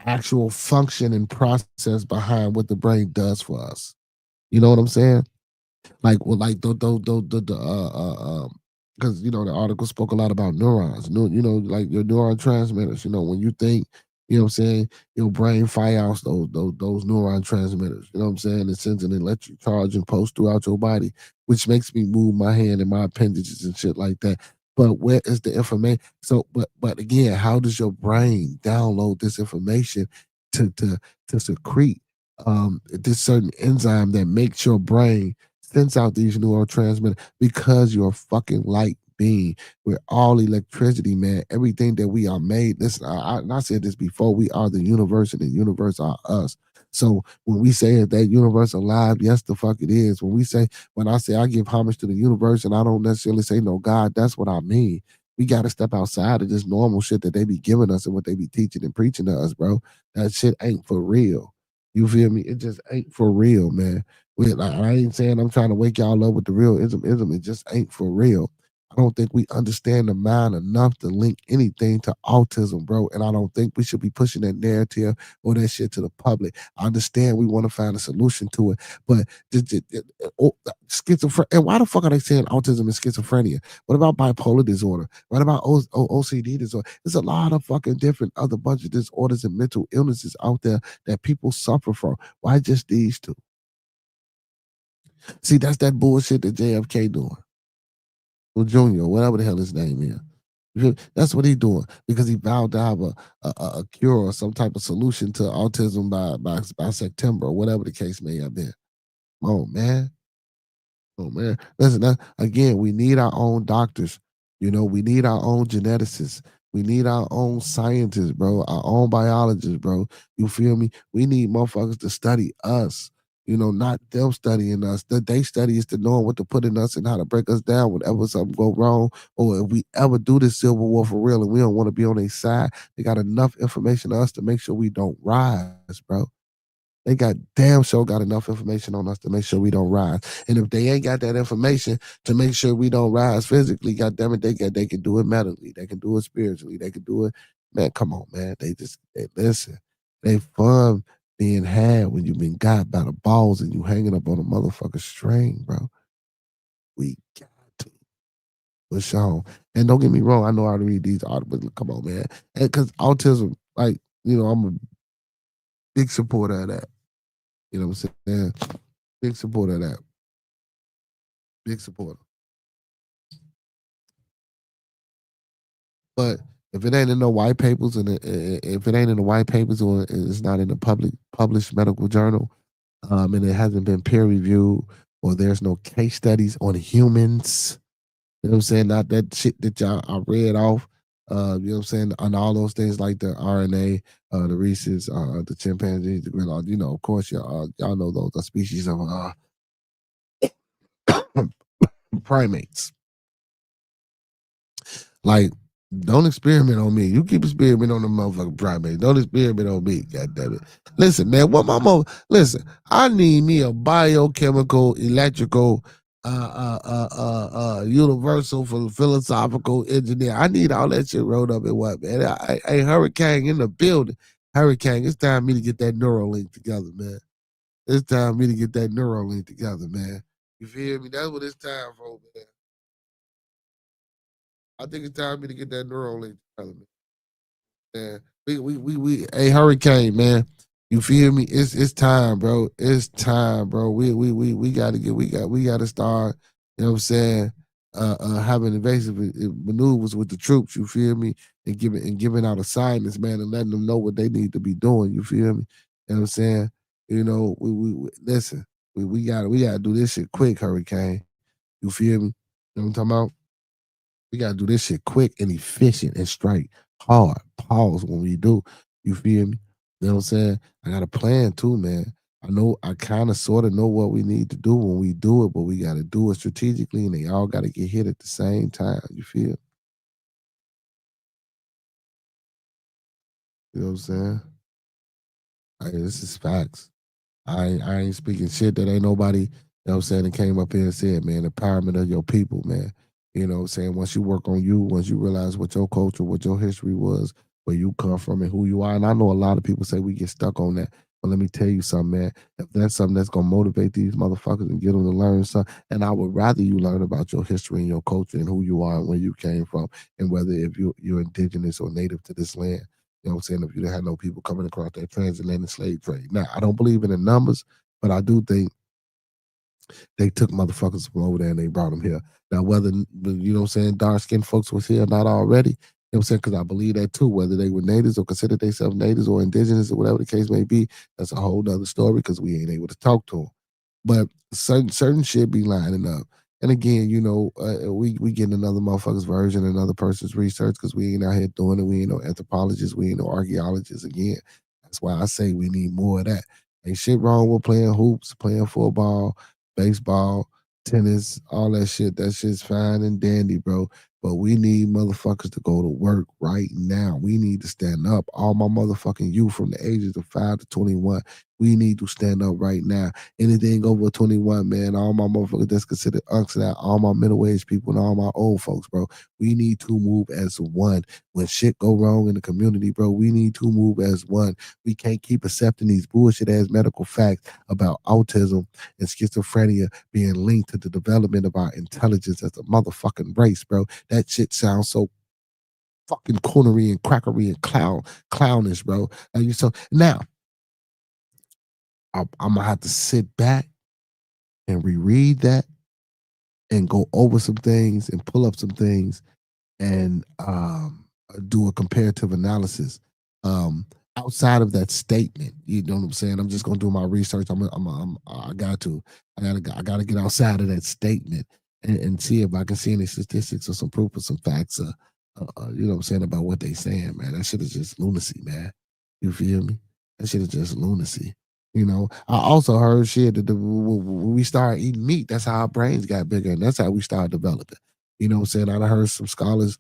actual function and process behind what the brain does for us. You know what I'm saying? Like, well, like because the article spoke a lot about neurons. Like your neuron transmitters. When you think, what I'm saying, your brain fires those neuron transmitters. You know what I'm saying? It sends an electric charge and pulse throughout your body, which makes me move my hand and my appendages and shit like that. But where is the information? So, but again, how does your brain download this information to secrete this certain enzyme that makes your brain sends out these neurotransmitters? Because you're a fucking light being. We're all electricity, man. Everything that we are made. Listen, I said this before. We are the universe, and the universe are us. So when we say is that universe alive, yes, the fuck it is. When I say I give homage to the universe, and I don't necessarily say no God, that's what I mean. We got to step outside of this normal shit that they be giving us and what they be teaching and preaching to us, bro. That shit ain't for real. You feel me? It just ain't for real, man. I ain't saying I'm trying to wake y'all up with the real ism. It just ain't for real. I don't think we understand the mind enough to link anything to autism, bro. And I don't think we should be pushing that narrative or that shit to the public. I understand we want to find a solution to it, but schizophrenia. And why the fuck are they saying autism is schizophrenia? What about bipolar disorder? What about OCD disorder? There's a lot of fucking different other bunch of disorders and mental illnesses out there that people suffer from. Why just these two? See, that's that bullshit that JFK doing. Or Junior, whatever the hell his name is. That's what he doing because he vowed to have a cure or some type of solution to autism by September or whatever the case may have been. Oh man. Oh man. Listen, again, we need our own doctors. We need our own geneticists. We need our own scientists, bro. Our own biologists, bro. You feel me? We need motherfuckers to study us. Not them studying us. That they study is to know what to put in us and how to break us down whenever something go wrong, or if we ever do this civil war for real and we don't want to be on their side. They got enough information on us to make sure we don't rise, bro. They got damn sure got enough information on us to make sure we don't rise. And if they ain't got that information to make sure we don't rise physically, goddamn it, they can do it mentally. They can do it spiritually. They can do it. Man, come on, man. They listen. They fun being had when you've been got by the balls and you hanging up on a motherfucking string, bro. We got to push on. And don't get me wrong, I know how to read these articles. Come on, man. Because autism, like, I'm a big supporter of that. You know what I'm saying? Big supporter of that. Big supporter. But if it ain't in the white papers and if it ain't in the white papers or it's not in the published medical journal, and it hasn't been peer reviewed or there's no case studies on humans, you know what I'm saying? Not that shit that y'all I read off. You know what I'm saying? On all those things like the RNA, the rhesus, the chimpanzees, the gorilla, of course y'all know those are species of primates. Like Don't experiment on me. You keep experimenting on the motherfucking primate. Don't experiment on me. God damn it. Listen, man. What my mother? Listen, I need me a biochemical, electrical, universal for philosophical engineer. I need all that shit rolled up in what, man? Hey, Hurricane in the building. Hurricane, it's time for me to get that neural link together, man. It's time for me to get that neural link together, man. You feel me? That's what it's time for, man. I think it's time for me to get that neural link together, man. Man, hey, Hurricane, man. You feel me? It's time, bro. It's time, bro. We gotta we gotta start, you know what I'm saying, having invasive maneuvers with the troops, you feel me? And giving out assignments, man, and letting them know what they need to be doing, you feel me? You know what I'm saying? You know, we listen, we gotta do this shit quick, Hurricane. You feel me? You know what I'm talking about? We gotta do this shit quick and efficient and straight. Hard. Pause when we do. You feel me? You know what I'm saying? I got a plan too, man. I know I kind of sort of know what we need to do when we do it, but we gotta do it strategically and they all gotta get hit at the same time. You feel? You know what I'm saying? Like, this is facts. I ain't speaking shit that ain't nobody, you know what I'm saying, that came up here and said, man, empowerment of your people, man. You know what I'm saying? Once you work on you, once you realize what your culture, what your history was, where you come from and who you are. And I know a lot of people say we get stuck on that. But let me tell you something, man. If that's something that's gonna motivate these motherfuckers and get them to learn something, and I would rather you learn about your history and your culture and who you are and where you came from, and whether if you're indigenous or native to this land. You know what I'm saying? If you had no people coming across that transatlantic slave trade. Now, I don't believe in the numbers, but I do think they took motherfuckers from over there and they brought them here. Now, whether, you know what I'm saying, dark skinned folks was here or not already, you know what I'm saying? Because I believe that too, whether they were natives or considered themselves natives or indigenous or whatever the case may be, that's a whole nother story because we ain't able to talk to them. But certain shit be lining up. And again, you know, we getting another motherfucker's version, another person's research because we ain't out here doing it. We ain't no anthropologists, we ain't no archaeologists. Again, that's why I say we need more of that. Ain't shit wrong with playing hoops, playing football, baseball, tennis, all that shit. That shit's fine and dandy, bro. But we need motherfuckers to go to work right now. We need to stand up. All my motherfucking youth from the ages of 5 to 21, we need to stand up right now. Anything over 21, man, all my motherfuckers that's considered unks now, all my middle-aged people and all my old folks, bro. We need to move as one. When shit go wrong in the community, bro, we need to move as one. We can't keep accepting these bullshit ass medical facts about autism and schizophrenia being linked to the development of our intelligence as a motherfucking race, bro. That shit sounds so fucking coonery and crackery and clownish, bro. And you so now I'm gonna have to sit back and reread that and go over some things and pull up some things and do a comparative analysis outside of that statement. You know what I'm saying? I'm just gonna do my research. I gotta get outside of that statement and see if I can see any statistics or some proof or some facts. You know what I'm saying about what they saying, man. That shit is just lunacy, man. You feel me? That shit is just lunacy. You know, I also heard shit that when we started eating meat, that's how our brains got bigger, and that's how we started developing. You know what I'm saying? I heard some scholars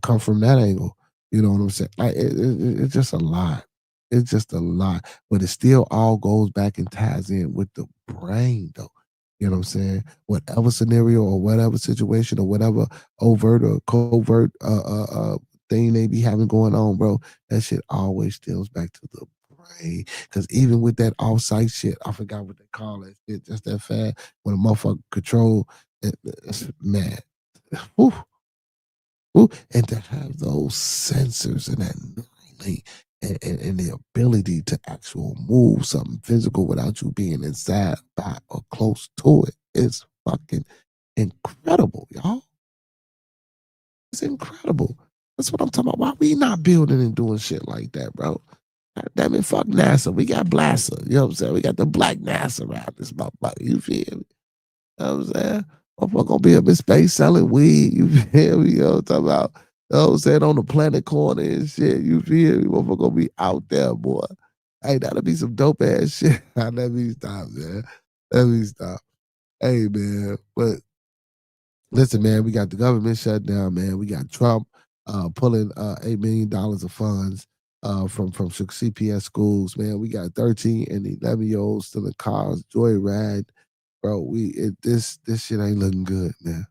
come from that angle. You know what I'm saying? Like, it's just a lot. It's just a lot, but it still all goes back and ties in with the brain, though. You know what I'm saying? Whatever scenario or whatever situation or whatever overt or covert thing they be having going on, bro, that shit always stems back to the brain. Because even with that off-site shit, I forgot what they call it. It's just that fast when a motherfucker control, man. Whew, whew. And to have those sensors and that knowing and the ability to actual move something physical without you being inside, by, or close to it is fucking incredible, y'all. It's incredible. That's what I'm talking about. Why we not building and doing shit like that, bro? God damn it, fuck NASA. We got Blassa. You know what I'm saying? We got the black NASA around this motherfucker. You feel me? You know what I'm saying? Motherfucker gonna be up in space selling weed. You feel me? You know what I'm talking about? You know what I'm saying? On the planet corner and shit. You feel me? Motherfucker gonna be out there, boy. Hey, that'll be some dope ass shit. Let me stop, man. Let me stop. Hey, man. But listen, man, we got the government shut down, man. We got Trump. pulling $8 million of funds from CPS schools, man. We got 13 and 11-year-olds still in cars, joyride, bro. This shit ain't looking good, man.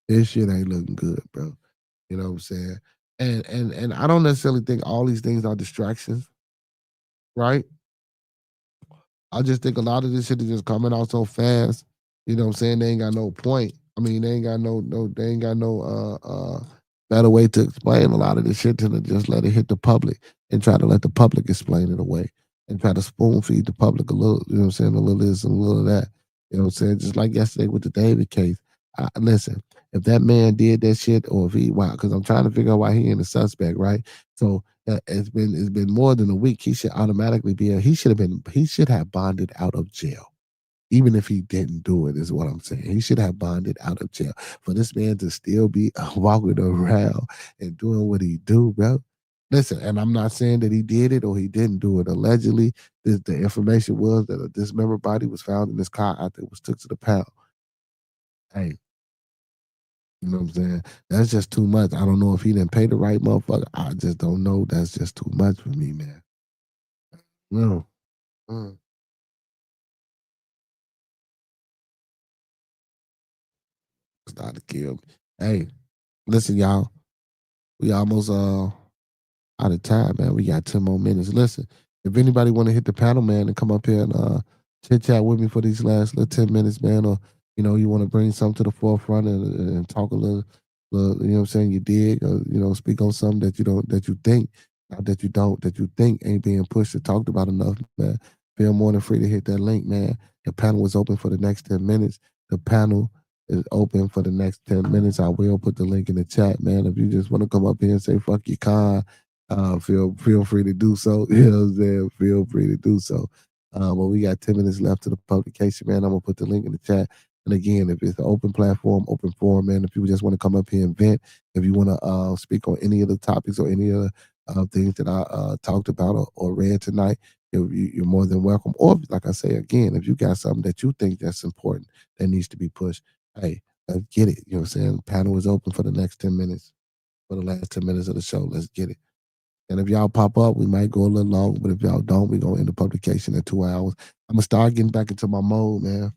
This shit ain't looking good, bro. You know what I'm saying? And I don't necessarily think all these things are distractions, right? I just think a lot of this shit is just coming out so fast. You know what I'm saying? They ain't got no point. I mean, they ain't got they ain't got no better way to explain a lot of this shit than to just let it hit the public and try to let the public explain it away and try to spoon feed the public a little, you know what I'm saying, a little this and a little of that. You know what I'm saying? Just like yesterday with the David case. Listen, if that man did that shit or if he wow, because I'm trying to figure out why he ain't a suspect, right? So it's been more than a week. He should automatically be. He should have been. He should have bonded out of jail, even if he didn't do it. Is what I'm saying. He should have bonded out of jail for this man to still be walking around and doing what he do, bro. Listen, and I'm not saying that he did it or he didn't do it. Allegedly, the information was that a dismembered body was found in his car after it was took to the pound. Hey, you know what I'm saying? That's just too much. I don't know if he didn't pay the right motherfucker. I just don't know. That's just too much for me, man. No. Mm. Started to kill me. Hey, listen, y'all. We almost out of time, man. We got 10 more minutes. Listen, if anybody want to hit the panel, man, and come up here and chit chat with me for these last little 10 minutes, man, or you want to bring something to the forefront and talk a little, you know what I'm saying, you dig, or speak on something that you don't that you think, not that you don't, that you think ain't being pushed or talked about enough, man. Feel more than free to hit that link, man. The panel is open for the next 10 minutes. The panel is open for the next 10 minutes. I will put the link in the chat, man. If you just want to come up here and say fuck your con, feel free to do so. You know what I'm saying? Feel free to do so. But we got 10 minutes left to the publication, man. I'm gonna put the link in the chat. And again, if it's an open platform, open forum, man, if people just want to come up here and vent, if you want to speak on any of the topics or any of the things that I talked about or read tonight, you're more than welcome. Or like I say again, if you got something that you think that's important that needs to be pushed, hey, let's get it. You know what I'm saying? The panel is open for the next 10 minutes, for the last 10 minutes of the show. Let's get it. And if y'all pop up, we might go a little long, but if y'all don't, we're gonna end the publication at 2 hours. I'm gonna start getting back into my mode, man.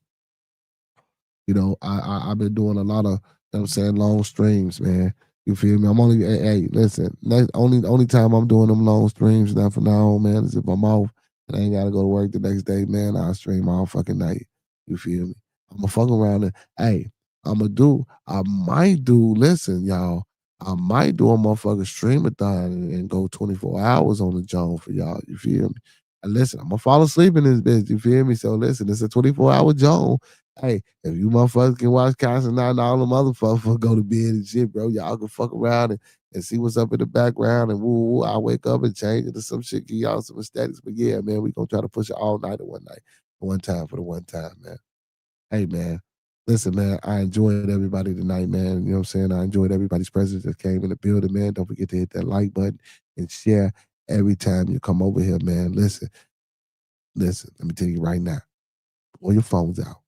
I've been doing a lot of, what I'm saying, long streams, man. You feel me? I'm only, hey, listen, only time I'm doing them long streams now from now on, man, is if I'm off and I ain't gotta go to work the next day, man. I'll stream all fucking night. You feel me? I'm gonna fuck around and, hey, I might do, listen, y'all, I might do a motherfucking streamathon and go 24 hours on the joint for y'all. You feel me? And listen, I'm gonna fall asleep in this bitch. You feel me? So listen, it's a 24-hour joint. Hey, if you motherfuckers can watch Constant and all the motherfuckers go to bed and shit, bro, y'all can fuck around and see what's up in the background and woo woo. I wake up and change it to some shit, give y'all some aesthetics. But yeah, man, we gonna try to push it all night at one night, one time for the one time, man. Hey, man, listen, man, I enjoyed everybody tonight, man. You know what I'm saying? I enjoyed everybody's presence that came in the building, man. Don't forget to hit that like button and share every time you come over here, man. Listen, let me tell you right now, pull your phones out.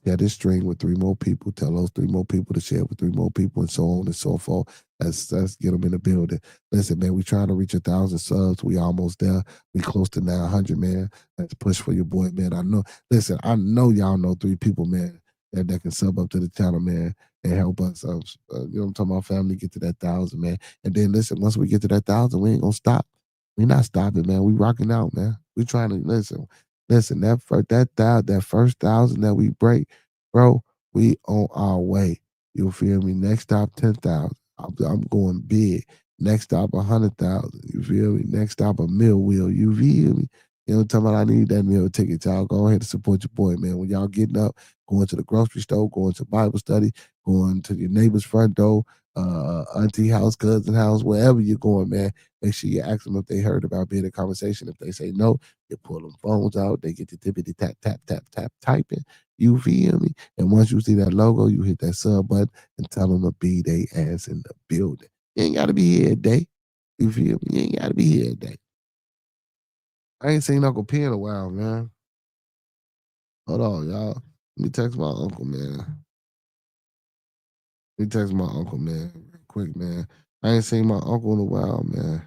Share this string with three more people. Tell those three more people to share with three more people, and so on and so forth. Let's get them in the building. Listen, man, we trying to reach 1,000 subs. We almost there. We close to 900, man. Let's push for your boy, man. I know. Listen, I know y'all know three people, man, that can sub up to the channel, man, and help us. You know, I'm talking about family get to that 1,000, man. And then listen, once we get to that 1,000, we ain't gonna stop. We not stopping, man. We rocking out, man. We trying to listen. Listen, that first 1,000 that we break, bro, we on our way. You feel me? Next stop 10,000. I'm going big. Next stop 100,000. You feel me? Next stop a mill wheel. You feel me? You know what I'm talking about? I need that meal ticket. Y'all go ahead and support your boy, man. When y'all getting up, going to the grocery store, going to Bible study, going to your neighbor's front door, auntie house, cousin house, wherever you're going, man. Make sure you ask them if they heard about being a conversation. If they say no, you pull them phones out. They get the tippity tap tap tap tap typing. You feel me? And once you see that logo, you hit that sub button and tell them to be they ass in the building. You ain't got to be here a day. You feel me? You ain't got to be here a day. I ain't seen Uncle P in a while, man. Hold on, y'all. Let me text my uncle, man. Let me text my uncle, man. Real quick, man. I ain't seen my uncle in a while, man.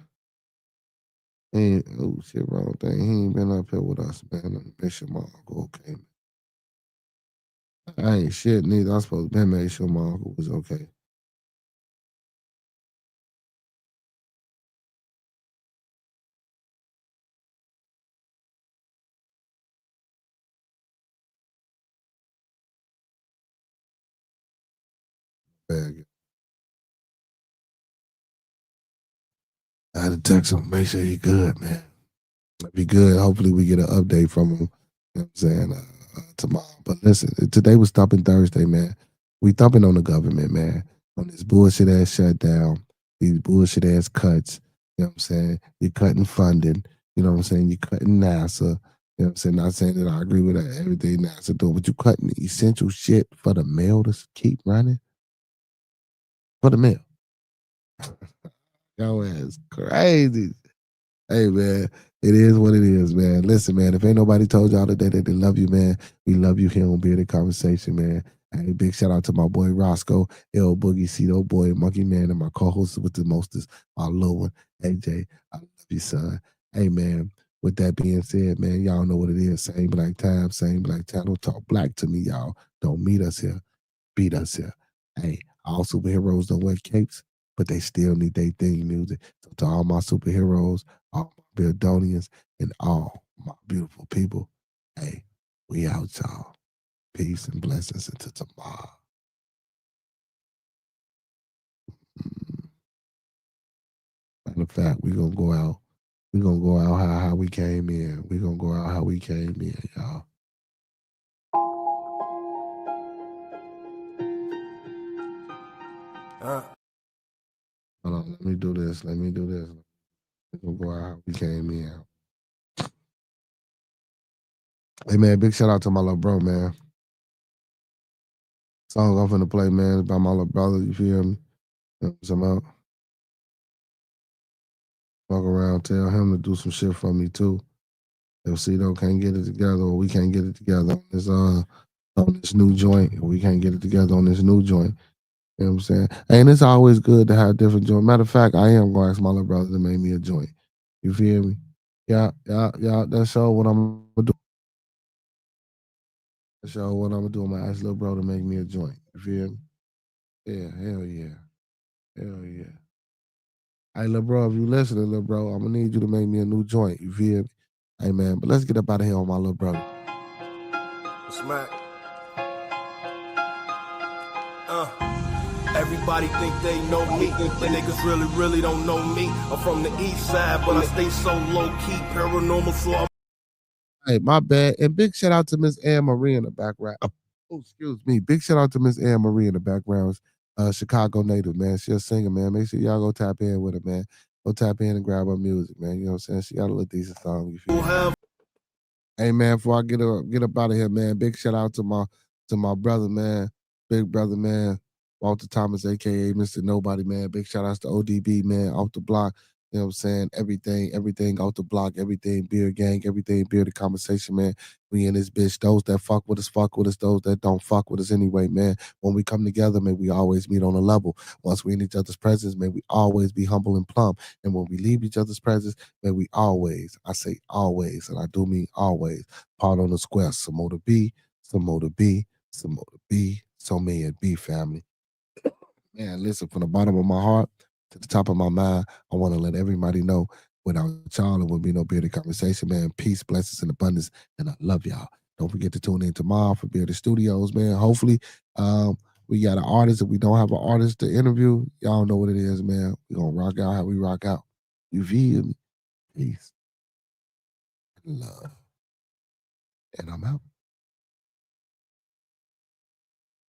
He ain't, oh shit, wrong thing. He ain't been up here with us, man. Let me make sure my uncle okay. I ain't shit neither. I supposed to make sure my uncle was okay. Bag. I had to text him, make sure he good, man. Be good. Hopefully we get an update from him. You know what I'm saying? Tomorrow. But listen, today was Thumpin Thursday, man. We thumping on the government, man. On this bullshit ass shutdown, these bullshit ass cuts. You know what I'm saying? You're cutting funding. You know what I'm saying? You're cutting NASA. You know what I'm saying? Not saying that I agree with everything NASA doing, but you cutting the essential shit for the mail to keep running. For the mail. Yo ass crazy. Hey man, it is what it is, man. Listen, man, if ain't nobody told y'all today that they love you, man, we love you here on Bearded Conversation, man. Hey, big shout out to my boy Roscoe, L Boogie, Cito Boy, Monkey Man, and my co-host with the mostest, my little one, AJ. I love you, son. Hey man, with that being said, man, y'all know what it is. Same black time, same black time. Don't talk black to me, y'all. Don't meet us here. Beat us here. Hey, all superheroes don't wear capes, but they still need their theme music. So to all my superheroes, all my Buildonians, and all my beautiful people, hey, we out, y'all. Peace and blessings until tomorrow. Matter of fact, we gonna go out. We gonna go out how we came in. We gonna go out how we came in, y'all. Hold on, let me do this. Let me do this. We gonna go out how we came in. Hey man, big shout out to my little bro, man. Song I'm finna play, man, is by my little brother. You feel me? You know what I'm about? Walk around, tell him to do some shit for me too. If Cito can't get it together, or we can't get it together on this new joint, or we can't get it together on this new joint. You know what I'm saying? And it's always good to have different joints. Matter of fact, I am gonna ask my little brother to make me a joint. You feel me? Yeah, yeah, yeah. That's all what I'm gonna do. That's all what I'm gonna do. I'm gonna ask little bro to make me a joint. You feel me? Yeah, hell yeah. Hell yeah. Hey, little bro, if you listening, little bro, I'm gonna need you to make me a new joint. You feel me? Hey, man, but let's get up out of here on my little brother. Smack. Everybody think they know me, but niggas really don't know me. I'm from the east side, but I stay so low key, paranormal, so I'm. Hey, my bad. And big shout out to Miss Anne Marie in the background. Oh, excuse me. Big shout out to Miss Anne Marie in the background. Chicago native, man. She's a singer, man. Make sure y'all go tap in with her, man. Go tap in and grab her music, man. You know what I'm saying? She got a little decent song. You feel me? Hey man, before I get up out of here, man, big shout out to my brother, man, big brother, man, Walter Thomas, aka Mr. Nobody, man. Big shout outs to ODB, man, off the block. You know what I'm saying? Everything off the block, everything beer gang, everything beer the conversation, man. We in this bitch. Those that fuck with us, fuck with us. Those that don't fuck with us anyway, man. When we come together, may we always meet on a level. Once we in each other's presence, may we always be humble and plumb. And when we leave each other's presence, may we always, I say always, and I do mean always, part on the square. Some more to be, some more to be, some more to be, so may it be, family. Man, listen, from the bottom of my heart to the top of my mind, I want to let everybody know without y'all, there would be no bearded conversation, man. Peace, blessings, and abundance. And I love y'all. Don't forget to tune in tomorrow for Bearded Studios, man. Hopefully, we got an artist. If we don't have an artist to interview, y'all know what it is, man. We're going to rock out how we rock out. You feel me? Peace. Love. And I'm out.